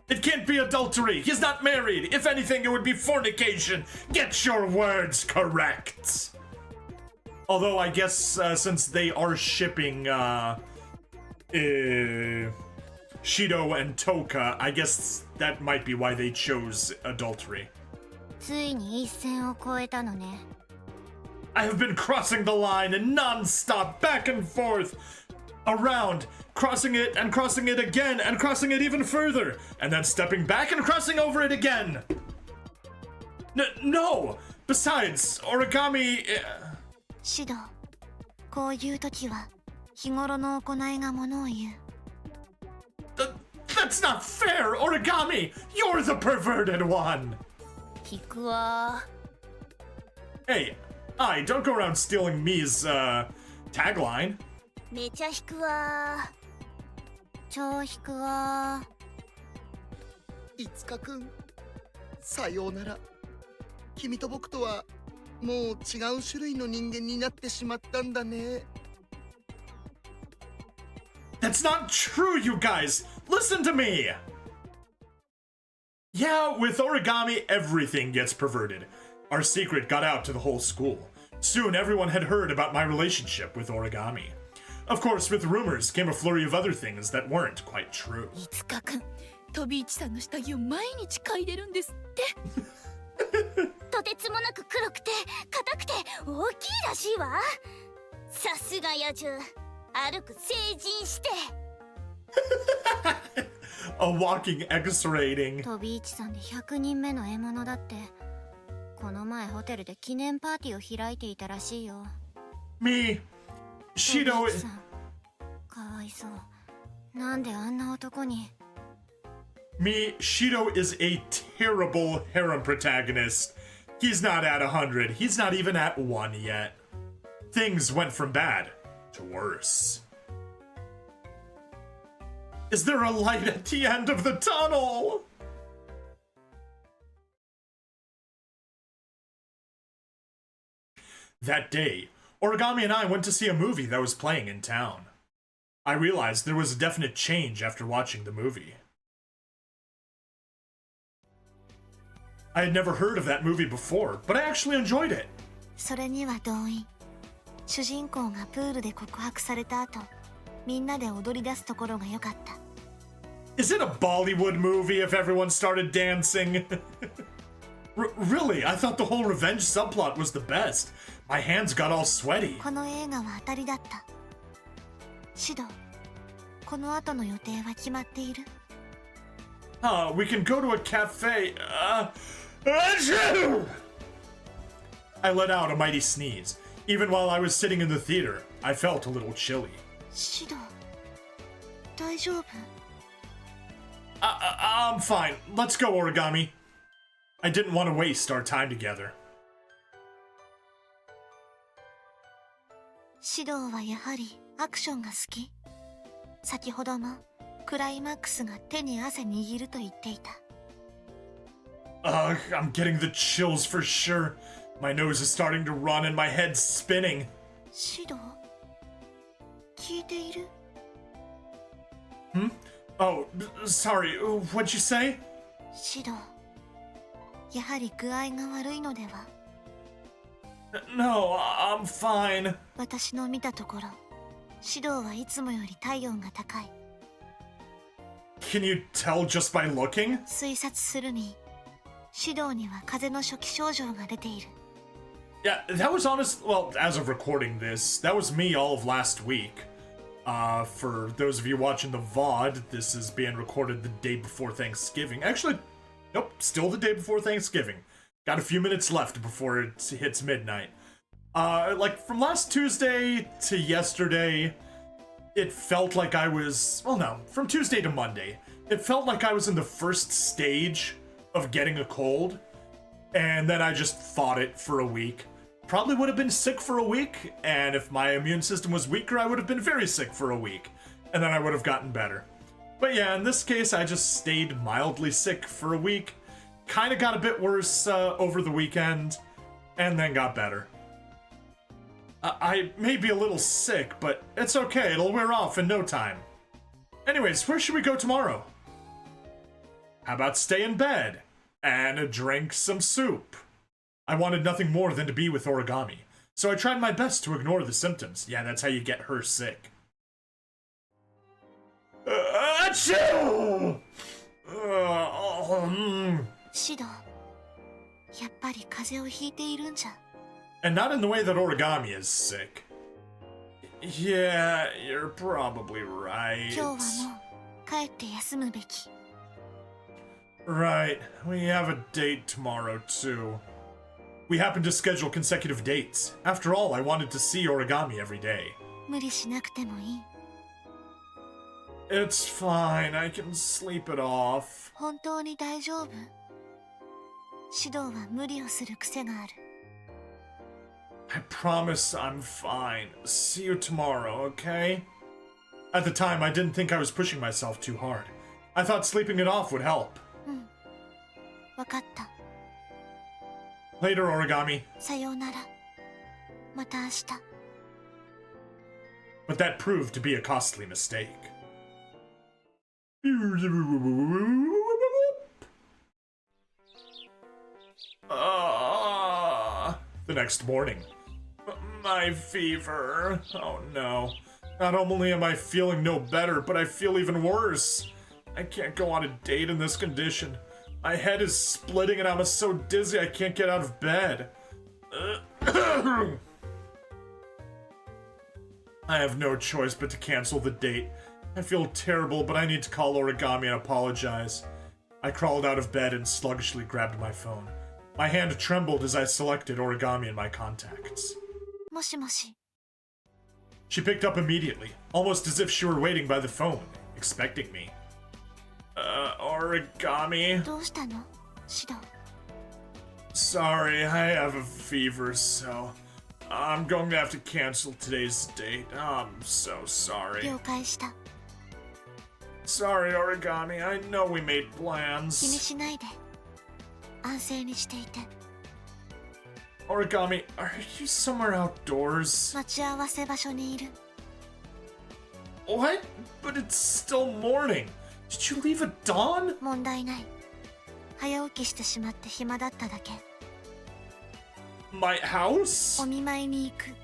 It can't be adultery. He's not married. If anything, it would be fornication. Get your words correct. Although I guess since they are shipping Shido and Toka, I guess that might be why they chose adultery. ついに一線を越えたのね。 I have been crossing the line and non-stop back and forth around, crossing it and crossing it again and crossing it even further and then stepping back and crossing over it again. No! Besides, Origami... 指導。こういう時は日頃の行いがものを言う。 That's not fair, Origami! You're the perverted one! 聞くわ。 Hey, don't go around stealing me's, tagline. めちゃ引くわ。超引くわ。いつかくん、さようなら。君と僕とはもう違う種類の人間になってしまったんだね。 That's not true, you guys! Listen to me! Yeah, with origami, everything gets perverted. Our secret got out to the whole school. Soon everyone had heard about my relationship with origami. Of course, with rumors came a flurry of other things that weren't quite true. いつかくん、飛び市さんの下着を毎日嗅いでるんですって。とてつもなく黒くて硬くて大きいらしいわ。さすが野獣、歩く成人して。A walking X-rating. 飛び市さんで100人目の獲物だって。この前ホテルで記念パーティーを開いていたらしいよ。Me, Shido. 飛び市さん、かわいそう。なんであんな男に。Me, Shido is a terrible harem protagonist. He's not at 100. He's not even at 1 yet. Things went from bad to worse. Is there a light at the end of the tunnel? That day, Origami and I went to see a movie that was playing in town. I realized there was a definite change after watching the movie. I had never heard of that movie before, but I actually enjoyed it. それには同意。主人公がプールで告白された後、みんなで踊り出すところが良かった。Is it a Bollywood movie if everyone started dancing? Really, I thought the whole revenge subplot was the best. My hands got all sweaty. この映画は当たりだった。シド、この後の予定は決まっている？ We can go to a cafe. Achoo! I let out a mighty sneeze. Even while I was sitting in the theater, I felt a little chilly. シド、大丈夫？ I'm fine. Let's go, Origami. I didn't want to waste our time together. シドはやはりアクションが好き。先ほどもクライマックスが手に汗握ると言っていた。Ugh, I'm getting the chills for sure. My nose is starting to run and my head's spinning. シド、聞いている？ Oh, sorry. What'd you say? シド、やはり具合が悪いのでは？ No, I'm fine. 私の見たところ、シドはいつもより体温が高い。 Can you tell just by looking? 推察するに、シドには風邪の初期症状が出ている。 Yeah, that was honest. Well, as of recording this, that was me all of last week. For those of you watching the VOD, this is being recorded the day before Thanksgiving. Actually, nope, still the day before Thanksgiving. Got a few minutes left before it hits midnight. Like from last Tuesday to yesterday, it felt like I was, well, no, from Tuesday to Monday, it felt like I was in the first stage of getting a cold, and then I just fought it for a week. Probably would have been sick for a week, and if my immune system was weaker, I would have been very sick for a week, and then I would have gotten better. But yeah, in this case, I just stayed mildly sick for a week, kind of got a bit worse over the weekend, and then got better. I may be a little sick, but it's okay, it'll wear off in no time. Anyways, where should we go tomorrow? How about stay in bed and drink some soup? I wanted nothing more than to be with Origami, so I tried my best to ignore the symptoms. Yeah, that's how you get her sick. Achoo! シド、やっぱり風邪をひいているんじゃ。 And not in the way that Origami is sick. Yeah, you're probably right. 今日はもう帰って休むべき。 Right, we have a date tomorrow too. We happened to schedule consecutive dates. After all, I wanted to see Origami every day. 無理しなくてもいい。 It's fine, I can sleep it off. 本当に大丈夫？シドは無理をする癖がある。 I promise I'm fine. See you tomorrow, okay? At the time, I didn't think I was pushing myself too hard. I thought sleeping it off would help. わかった。 Later, Origami. さようなら。また明日。 But that proved to be a costly mistake. next morning. My fever. Oh no. Not only am I feeling no better, but I feel even worse. I can't go on a date in this condition. My head is splitting and I'm so dizzy I can't get out of bed. I have no choice but to cancel the date. I feel terrible, but I need to call Origami and apologize. I crawled out of bed and sluggishly grabbed my phone. My hand trembled as I selected Origami in my contacts. もしもし。 She picked up immediately, almost as if she were waiting by the phone, expecting me. Origami? どうしたのシド。 Sorry, I have a fever, so I'm going to have to cancel today's date. I'm so sorry. 了解した。 Sorry, Origami. I know we made 気に plans. しないで。安静にしていて。 Origami, are you somewhere outdoors? 待ち合わせ場所にいる。 What? But it's still morning. Did you leave at dawn? 問題ない。早起きしてしまって暇だっただけ。 My house? お見舞いに行く。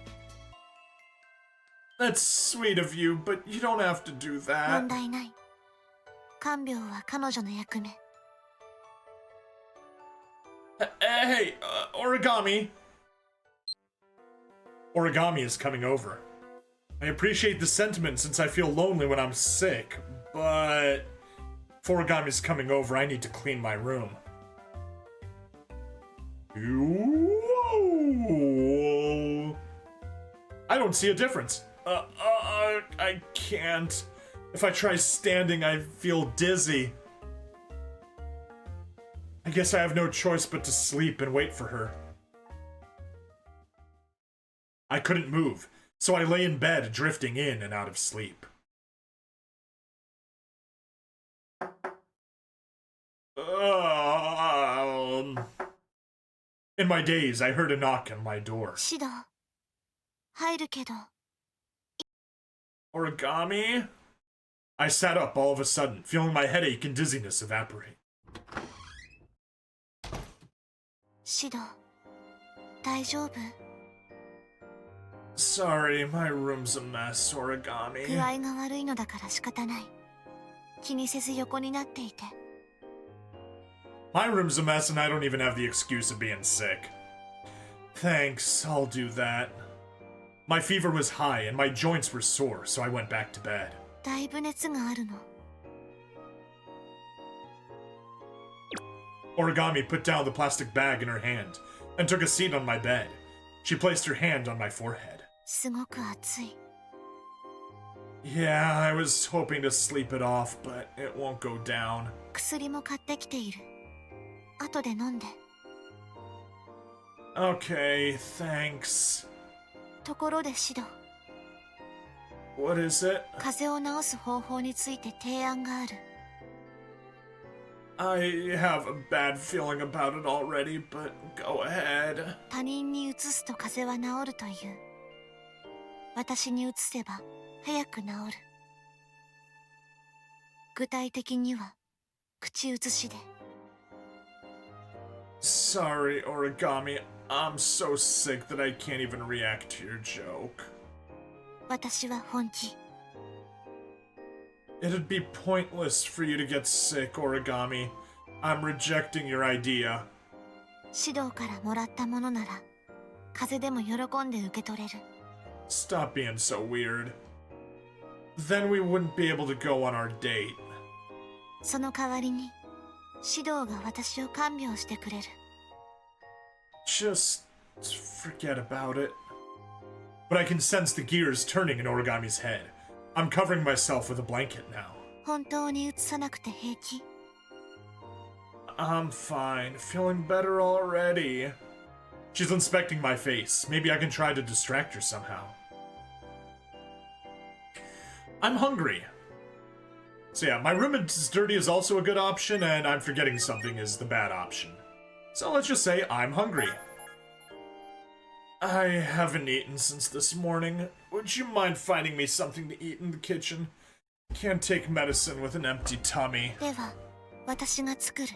That's sweet of you, but you don't have to do 問 that. 題ない。看病は彼女の役目。 Hey, Origami. Origami is coming over. I appreciate the sentiment since I feel lonely when I'm sick, but if Origami's coming over, I need to clean my room. Whoa. I don't see a difference. I can't. If I try standing, I feel dizzy. I guess I have no choice but to sleep and wait for her. I couldn't move, so I lay in bed, drifting in and out of sleep. In my daze, I heard a knock on my door. シド。入るけど。 Origami? I sat up all of a sudden, feeling my headache and dizziness evaporate. シド。大丈夫？ Sorry, my room's a mess, Origami. 具合が悪いのだから仕方ない。気にせず横になっていて。 My room's a mess and I don't even have the excuse of being sick. Thanks, I'll do that. My fever was high and my joints were sore, so I went back to bed. だいぶ熱があるの。 Origami put down the plastic bag in her hand and took a seat on my bed. She placed her hand on my forehead. すごく暑い。 Yeah, I was hoping to sleep it off, but it won't go down. 薬も買ってきている。後で飲んで。 Okay, thanks. ところでシド。 What is it? 風邪を治す方法について提案がある。 I have a bad feeling about it already, but go ahead. 他人に移すと風邪は治るという。私に移せば早く治る。具体的には口移しで。 Sorry, Origami. I'm so sick that I can't even react to your joke. 私は本気。 It'd be pointless for you to get sick, Origami. I'm rejecting your idea. 指導からもらったものなら風邪でも喜んで受け取れる。 Stop being so weird. Then we wouldn't be able to go on our date. その代わりに指導が私を看病してくれる。 Just forget about it. But I can sense the gears turning in Origami's head. I'm covering myself with a blanket now. 本当に移さなくて平気。 I'm fine, feeling better already. She's inspecting my face. Maybe I can try to distract her somehow. I'm hungry. So yeah, my room is dirty is also a good option, and I'm forgetting something is the bad option. So let's just say I'm hungry. I haven't eaten since this morning. Would you mind finding me something to eat in the kitchen? Can't take medicine with an empty tummy. では私が作る。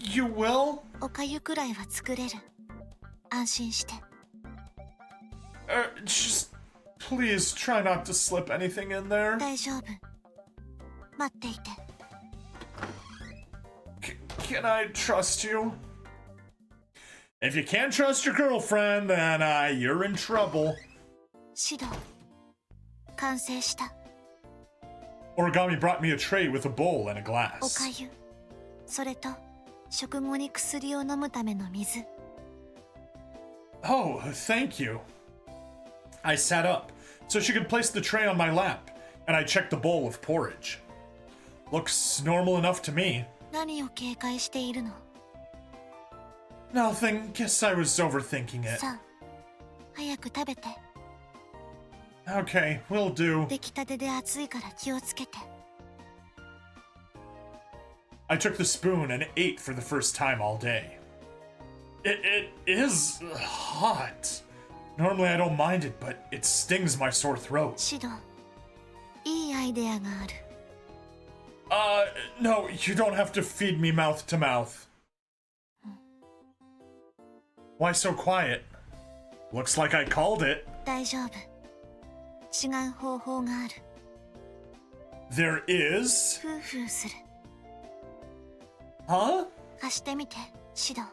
You will? おかゆくらいは作れる。安心して。Just please try not to slip anything in there. 大丈夫。待っていて。Can I trust you? If you can't trust your girlfriend, then you're in trouble. 指導。完成した。Origami brought me a tray with a bowl and a お glass. かゆ。それと、食後に薬を飲むための水。Oh, thank you. I sat up so she could place the tray on my lap, and I checked the bowl of porridge. Looks normal enough to me. 何を警戒しているの？ Nothing. Guess I was overthinking it. さあ、早く食べて。 Okay, will do. 出来たてで熱いから気をつけて。 I took the spoon and ate for the first time all day. It is hot. Normally I don't mind it, but it stings my sore throat. 指導。いいアイデアがある。No, you don't have to feed me mouth to mouth. Why so quiet? Looks like I called it. 大丈夫。違う方法がある。 There is? フーフーする。 Huh? 貸してみて、指導。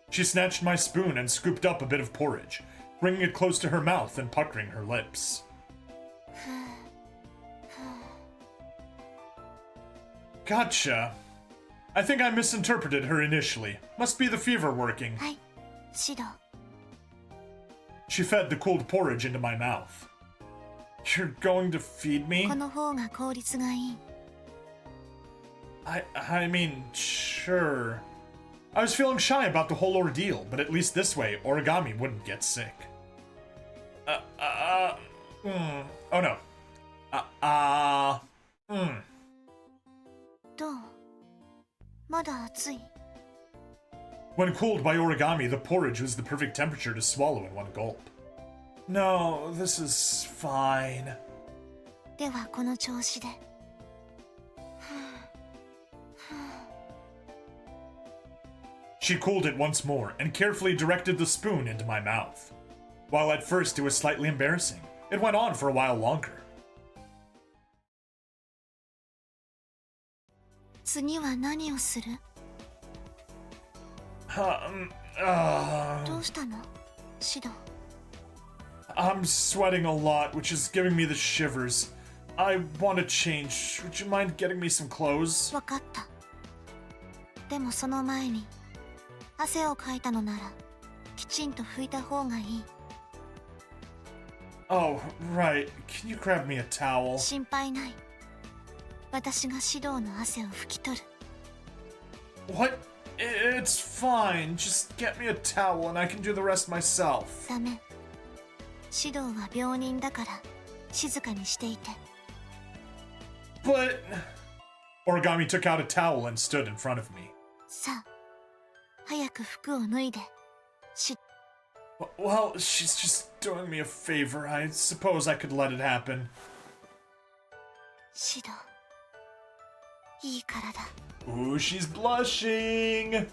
She snatched my spoon and scooped up a bit of porridge, bringing it close to her mouth and puckering her lips. Gotcha. I think I misinterpreted her initially. Must be the fever working. はい、指導。 She fed the cold porridge into my mouth. You're going to feed me? この方が効率がいい。 I mean, sure. I was feeling shy about the whole ordeal, but at least this way, Origami wouldn't get sick. Oh no. どう？まだ熱い？ When cooled by Origami, the porridge was the perfect temperature to swallow in one gulp. No, this is fine. ではこの調子で。 She cooled it once more and carefully directed the spoon into my mouth. While at first it was slightly embarrassing, it went on for a while longer. 次は何をする？ どうしたの？指導。 I'm sweating a lot, which is giving me the shivers. I want to change. Would you mind getting me some clothes? わかった。でもその前に、汗をかいたのなら、きちんと拭いた方がいい。 Oh, right. Can you grab me a towel? 心配ない。私が指導の汗を拭き取る。 What? It's fine. Just get me a towel and I can do the rest myself. ダメ。指導は病人だから、静かにしていて。 But... Origami took out a towel and stood in front of me. さあ、早く服を脱いで。Well, she's just doing me a favor. I suppose I could let it happen. 指導。いいからだ。 Ooh, she's blushing!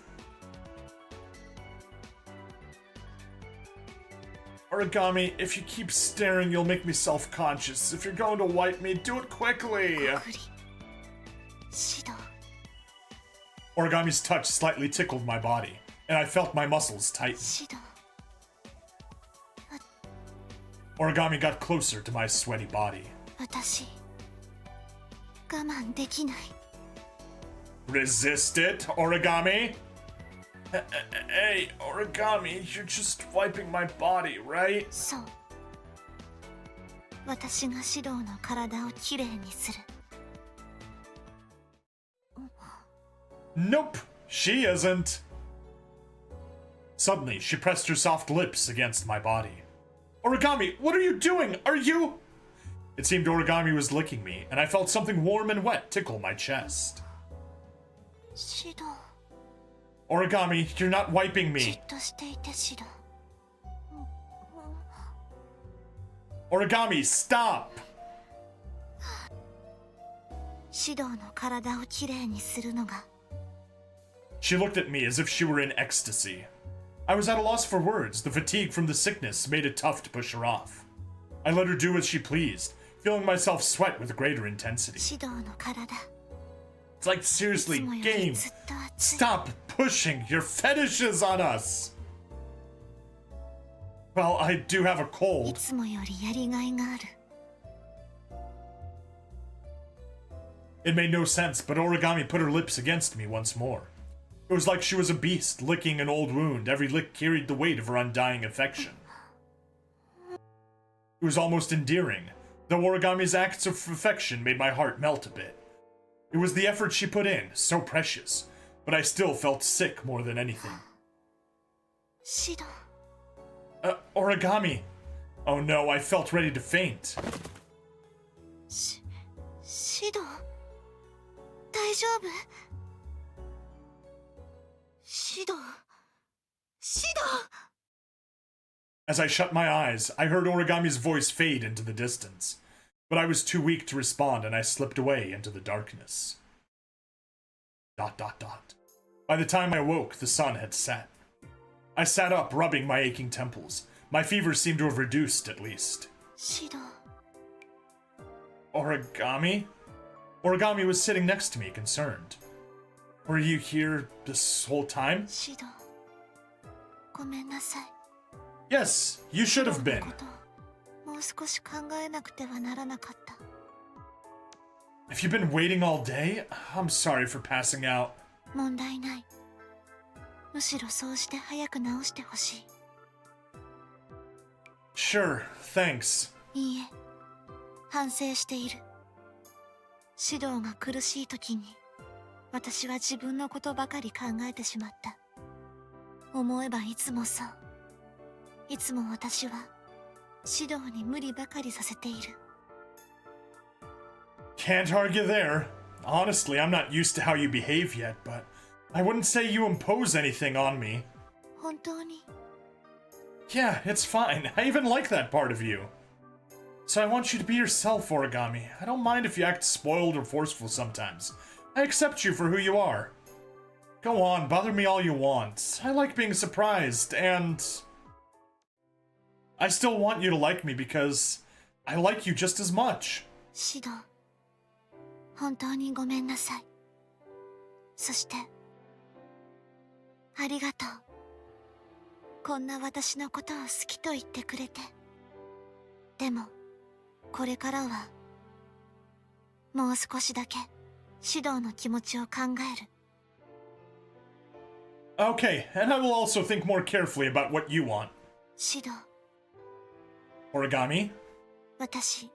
Origami, if you keep staring, you'll make me self-conscious. If you're going to wipe me, do it quickly! ごくり。指導。 Origami's touch slightly tickled my body, and I felt my muscles tighten. 指導。 Origami got closer to my sweaty body. 私、我慢できない。 Resist it, Origami? Hey, Origami, you're just wiping my body, right? そう。私が指導の体をきれいにする。 Nope, she isn't. Suddenly, she pressed her soft lips against my body. Origami, what are you doing? Are you... It seemed Origami was licking me, and I felt something warm and wet tickle my chest. 指導。 Origami, you're not wiping じ me. っとしていて指導。 Origami, stop! 指導の体をきれいにするのが She looked at me as if she were in ecstasy. I was at a loss for words. The fatigue from the sickness made it tough to push her off. I let her do as she pleased, feeling myself sweat with greater intensity. 指導の体 It's like, seriously, いつもより game, ずっと熱い stop pushing your fetishes on us! Well, I do have a い cold. つもよりやりがいがある It made no sense, but Origami put her lips against me once more. It was like she was a beast, licking an old wound. Every lick carried the weight of her undying affection. It was almost endearing, though Origami's acts of affection made my heart melt a bit. It was the effort she put in, so precious, but I still felt sick more than anything. 指導 Origami! Oh no, I felt ready to faint. 指導大丈夫指導指導 As I shut my eyes, I heard Origami's voice fade into the distance, but I was too weak to respond and I slipped away into the darkness. ... By the time I awoke, the sun had set. I sat up, rubbing my aching temples. My fever seemed to have reduced, at least. 指導 Origami? Origami was sitting next to me, concerned. Were you here this whole time? 指導ごめんなさい Yes, you should have の been. こともう少し考えなくてはならなかった If you've been waiting all day, I'm sorry for passing out. 問題ないむしろそうして早く治してほし Sure, thanks. いいえ反省している指導が苦しい時に私は自分のことばかり考えてしまった思えばいつもそういつも私は指導に無理ばかりさせている Can't argue there. Honestly, I'm not used to how you behave yet, but I wouldn't say you impose anything on me. 本当に Yeah, it's fine. I even like that part of you. So I want you to be yourself, Origami. I don't mind if you act spoiled or forceful sometimes. I accept you for who you are. Go on, bother me all you want. I like being surprised, and... I still want you to like me because I like you just as much. 指導本当にごめんなさいそしてありがとうこんな私のことを好きと言ってくれてでもこれからはもう少しだけ指導の気持ちを考える Okay, and I will also think more carefully about what you want. 指導 Origami, 私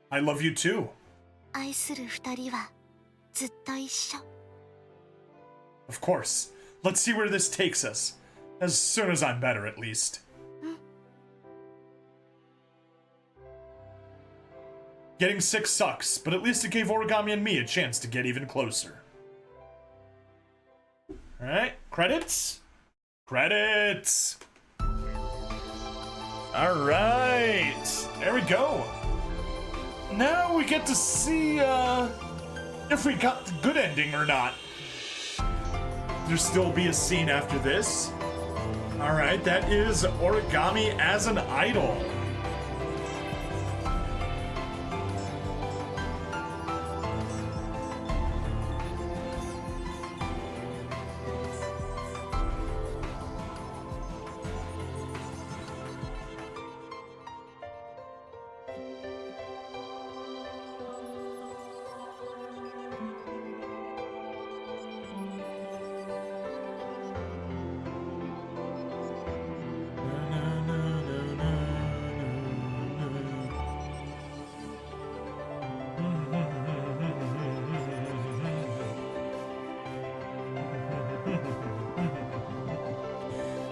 I love you too. 愛する二人はずっと一緒 Of course. Let's see where this takes us. As soon as I'm better, at least. Getting sick sucks, but at least it gave Origami and me a chance to get even closer. Alright, credits? Credits! Alright, there we go. Now we get to see, if we got the good ending or not. There'll still be a scene after this. Alright, that is Origami as an idol.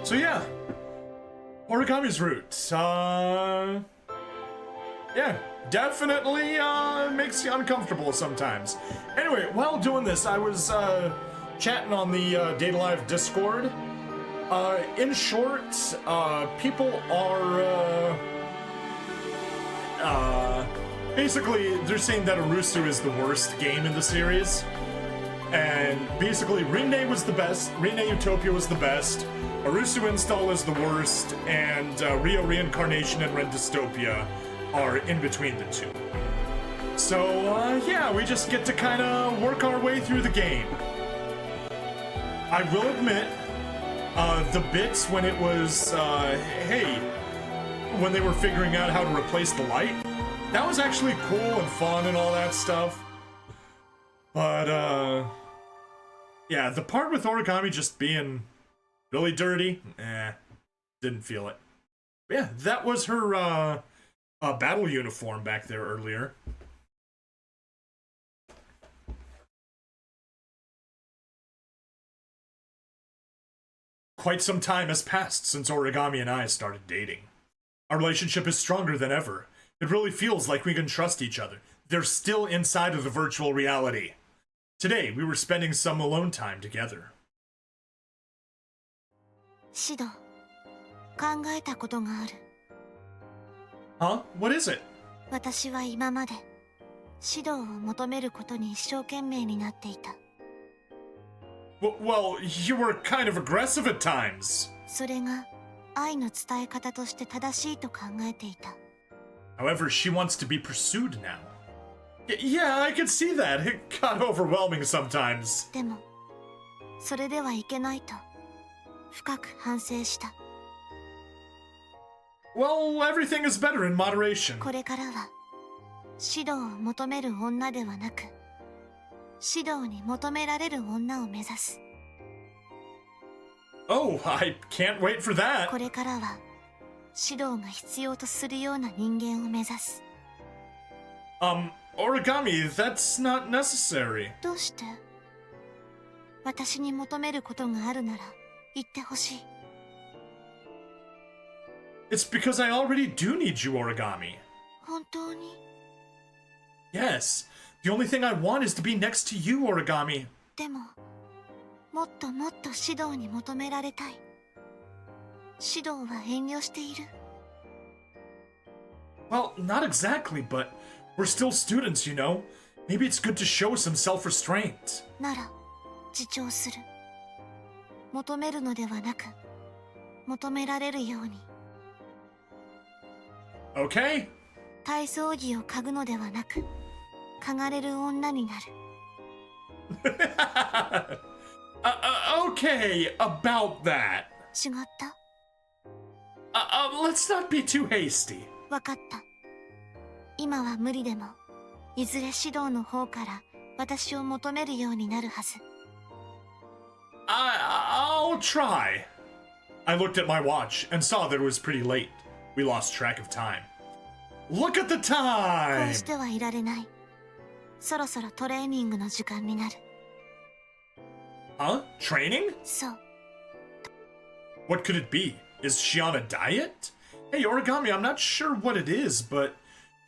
So yeah, Origami's roots. Yeah, definitely makes you uncomfortable sometimes. Anyway, while doing this, I was chatting on the Data Live Discord. In short, people are basically they're saying that Arusu is the worst game in the series. And basically, Rinne was the best, Rinne Utopia was the best, Arusu Install is the worst, and Rio Reincarnation and Ren Dystopia are in between the two. So, yeah, we just get to kind of work our way through the game. I will admit, the bits when it was, hey, when they were figuring out how to replace the light, that was actually cool and fun and all that stuff. But, yeah, the part with Origami just being really dirty, didn't feel it. But yeah, that was her, battle uniform back there earlier. Quite some time has passed since Origami and I started dating. Our relationship is stronger than ever. It really feels like we can trust each other. They're still inside of the virtual reality. Today, we were spending some alone time together. シド、考えたことがある。 Huh? What is it? 私は今まで指導を求めることに一生懸命になっていた。 Well, you were kind of aggressive at times. それが愛の伝え方として正しいと考えていた。 However, she wants to be pursued now. Yeah, I could see that. It got overwhelming sometimes. でも、それではいけないと深く反省した。 Well, everything is better in moderation. これからは指導を求める女ではなく、指導に求められる女を目指す。 Oh, I can't wait for that. これからは指導が必要とするような人間を目指す。 Origami, that's not necessary. どうして？私に求めることがあるなら言ってほしい。 It's because I already do need you, Origami. 本当に？ Yes. The only thing I want is to be next to you, Origami. でも、もっともっと指導に求められたい。指導は遠慮している。 Well, not exactly, but we're still students, you know. Maybe it's good to show some self-restraint. なら、自重する。求めるのではなく、求められるように。 Okay? 体操着を嗅ぐのではなく、嗅がれる女になる。Okay, about that. 違った？ Let's not be too hasty. わかった。今は無理でも、いずれ指導の方から私を求めるようになるはず。 I'll try. I looked at my watch and saw that it was pretty late. We lost track of time. Look at the こ time! うしてはいられない。そろそろトレーニングの時間になる。 Huh? Training? そう。 What could it be? Is she on a diet? Hey, Origami, I'm not sure what it is, but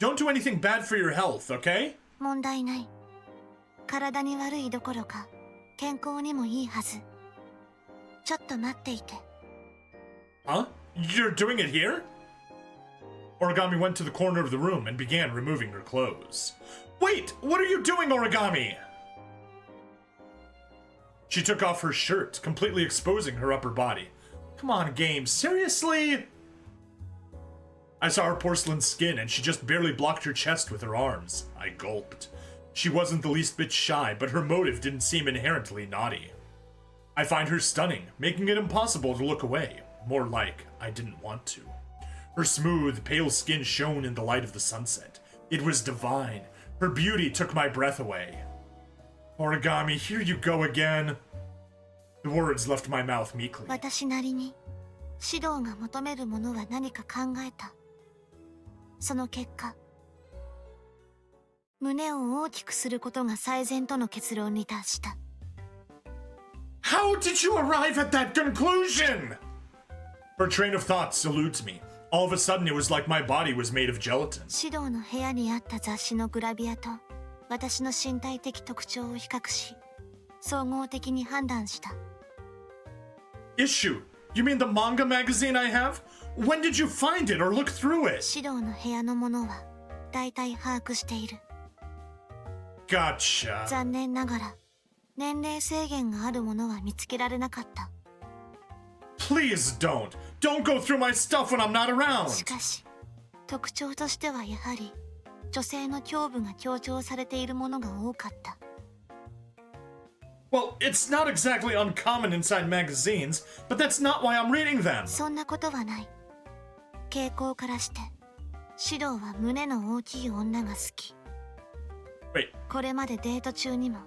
don't do anything bad for your health, okay? 問題ない。体に悪いどころか、健康にもいいはず。ちょっと待っていて。 Huh? You're doing it here? Origami went to the corner of the room and began removing her clothes. Wait! What are you doing, Origami? She took off her shirt, completely exposing her upper body. Come on, game, seriously? I saw her porcelain skin and she just barely blocked her chest with her arms. I gulped. She wasn't the least bit shy, but her motive didn't seem inherently naughty. I find her stunning, making it impossible to look away. More like, I didn't want to. Her smooth, pale skin shone in the light of the sunset. It was divine. Her beauty took my breath away. Origami, here you go again. The words left my mouth meekly. 私なりに指導が求めるものは何か考えた。その結果、胸を大きくすることが最善との結論に達した。 How did you arrive at that conclusion? Her train of thoughts eludes me. All of a sudden, it was like my body was made of gelatin. 指導の部屋にあった雑誌のグラビアと私の身体的特徴を比較し、総合的に判断した。 Issue? You mean the manga magazine I have? When did you find it or look through it? 指導の部屋のものは大体把握している。 Gotcha. 残念ながら年齢制限があるものは見つけられなかった。 Please don't. Don't go through my stuff when I'm not し around. かし特徴としてはやはり女性の胸部が強調されているものが多かった。 Well, it's not exactly uncommon inside magazines, but that's not why I'm reading them. そんなことはない。傾向からしてシドは胸の大きい女が好き。 Wait, これまでデート中にも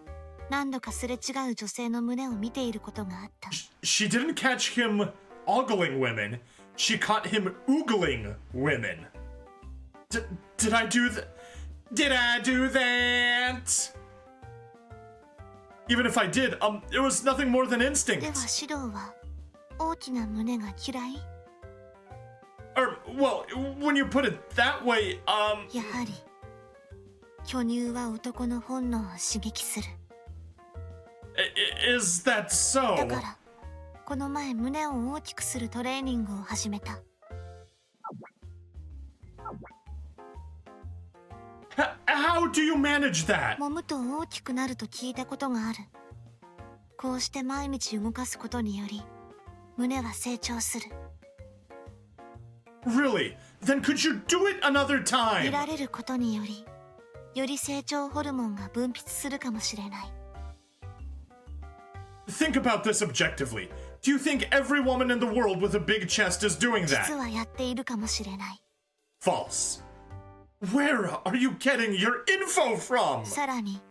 何度かすれ違う女性の胸を見ていることがあった。 she didn't catch him ogling women. She caught him oogling women. Did I do that? Did I do that? Even if I did, it was nothing more than では instinct. シドは大きな胸が嫌い？ Or, well, when you put it that way, やはり巨乳は男の本能を刺激する。 is that だ so? からこの前胸を大きくするトレーニングを始めた。 How do you manage that? 揉むと大きくなると聞いたことがある。こうして毎日動かすことにより胸は成長する。 Really? Then could you do it another 見 time? られることによりより成長ホルモンが分泌するかもしれない。 Think about this objectively. Do you think every woman in the world with a big chest is doing 実 that? はやっているかもしれない。 False. Where are you getting your info from? さらに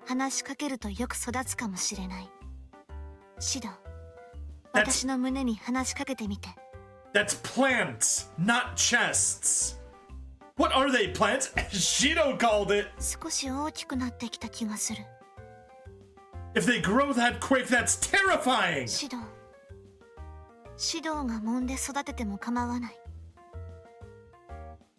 話しかけるとよく育つかもしれない。シド、私の胸に話しかけてみて。 That's plants, not chests. What are they, plants? Shido called it. 少し大きくなってきた気がする。 If they grow that quick, that's terrifying. シド、シドが揉んで育てても構わない。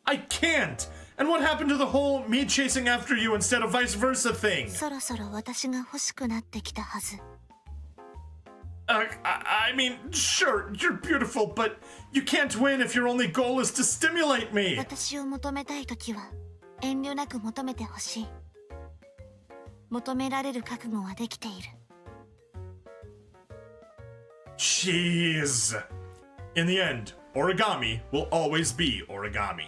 I can't. And what happened to the whole me chasing after you instead of vice versa thing? そろそろ私が欲しくなってきたはず。 I mean, sure, you're beautiful, but you can't win if your only goal is to stimulate me. 私を求めたいときは遠慮なく求めてほしい。求められる覚悟はできている。 Jeez. In the end, origami will always be origami.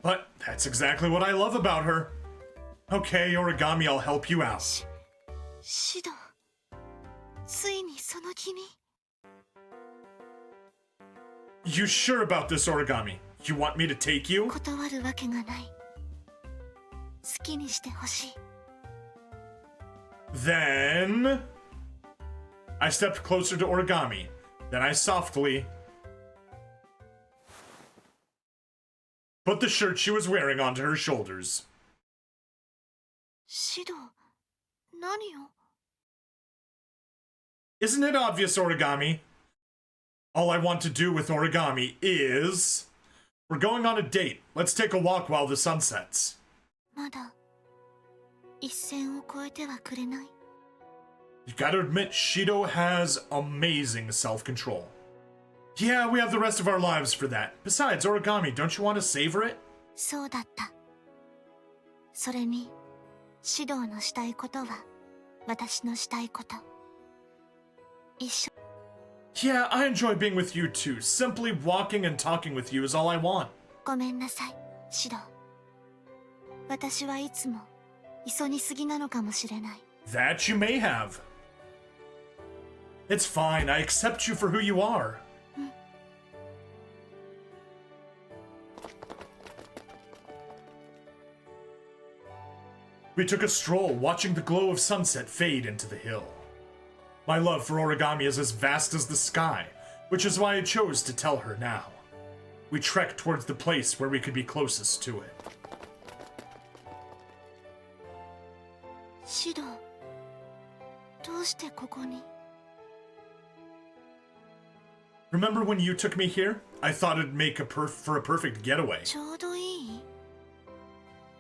But that's exactly what I love about her. Okay, origami, I'll help you out. シド、ついにその気に。 You sure about this, origami? You want me to take you? 断るわけがない。好きにしてほしい。 Then I stepped closer to origami. Then I softly put the shirt she was wearing onto her shoulders. シド、何を？ Isn't it obvious, origami? All I want to do with origami is... We're going on a date. Let's take a walk while the sun sets. まだ一線を越えてはくれない？ You gotta admit, Shido has amazing self-control. Yeah, we have the rest of our lives for that. Besides, origami, don't you want to savor it? そうだった。それにシドのしたいことは私のしたいこと。一緒。 Yeah, I enjoy being with you too. Simply walking and talking with you is all I want. ごめんなさい、シド。私はいつも急ぎすぎなのかもしれない。 That you may have. It's fine. I accept you for who you are. We took a stroll, watching the glow of sunset fade into the hill. My love for origami is as vast as the sky, which is why I chose to tell her now. We trekked towards the place where we could be closest to it. シド、どうしてここに？ Remember when you took me here? I thought it'd make for a perfect getaway. ちょうどいい？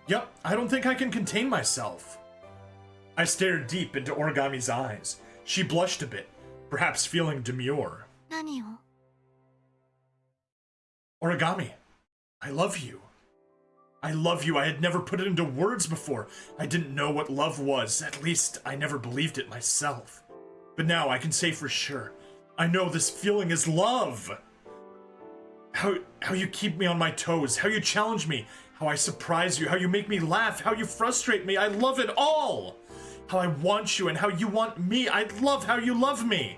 Yep, I don't think I can contain myself. I stared deep into Origami's eyes. She blushed a bit, perhaps feeling demure. 何を？ Origami, I love you. I love you. I had never put it into words before. I didn't know what love was. At least, I never believed it myself. But now I can say for sure. I know this feeling is love. How you keep me on my toes, how you challenge me, how I surprise you, how you make me laugh, how you frustrate me. I love it all. How I want you and how you want me. I love how you love me.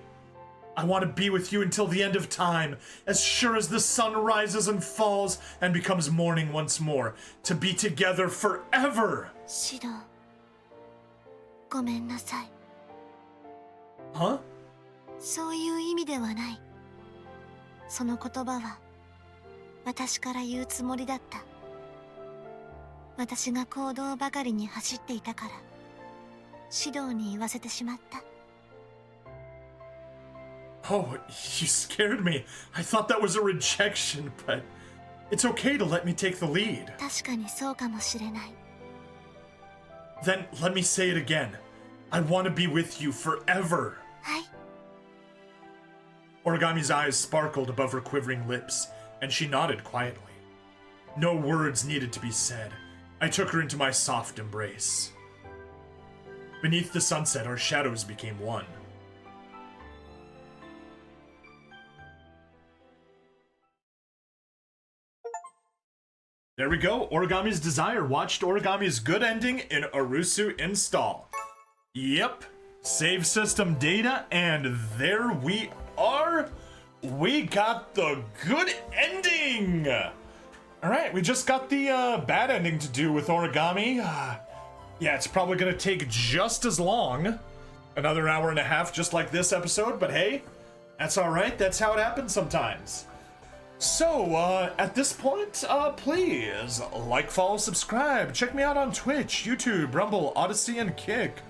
I want to be with you until the end of time, as sure as the sun rises and falls and becomes morning once more, to be together forever. シロ、ごめんなさい。 Huh? そういう意味ではない。その言葉は私から言うつもりだった。私が行動ばかりに走っていたから指導に言わせてしまった。 Oh, you scared me. I thought that was a rejection, but it's okay to let me take the lead. 確かにそうかもしれない。 Then let me say it again. I want to be with you forever. はい。 Origami's eyes sparkled above her quivering lips, and she nodded quietly. No words needed to be said. I took her into my soft embrace. Beneath the sunset, our shadows became one. There we go. Origami's Desire watched Origami's good ending in Arusu Install. Yep. Save system data, and there we are. We got the good ending. All right, we just got the bad ending to do with Origami. Yeah, it's probably gonna take just as long. Another hour and a half, just like this episode, but hey, that's all right. That's how it happens sometimes. So, at this point, please like, follow, subscribe. Check me out on Twitch, YouTube, Rumble, Odyssey, and Kick.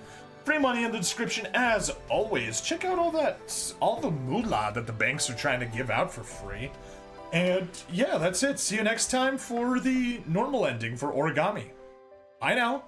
Free money in the description as always. Check out all the moolah that the banks are trying to give out for free. And yeah, that's it. See you next time for the normal ending for Origami. Bye now.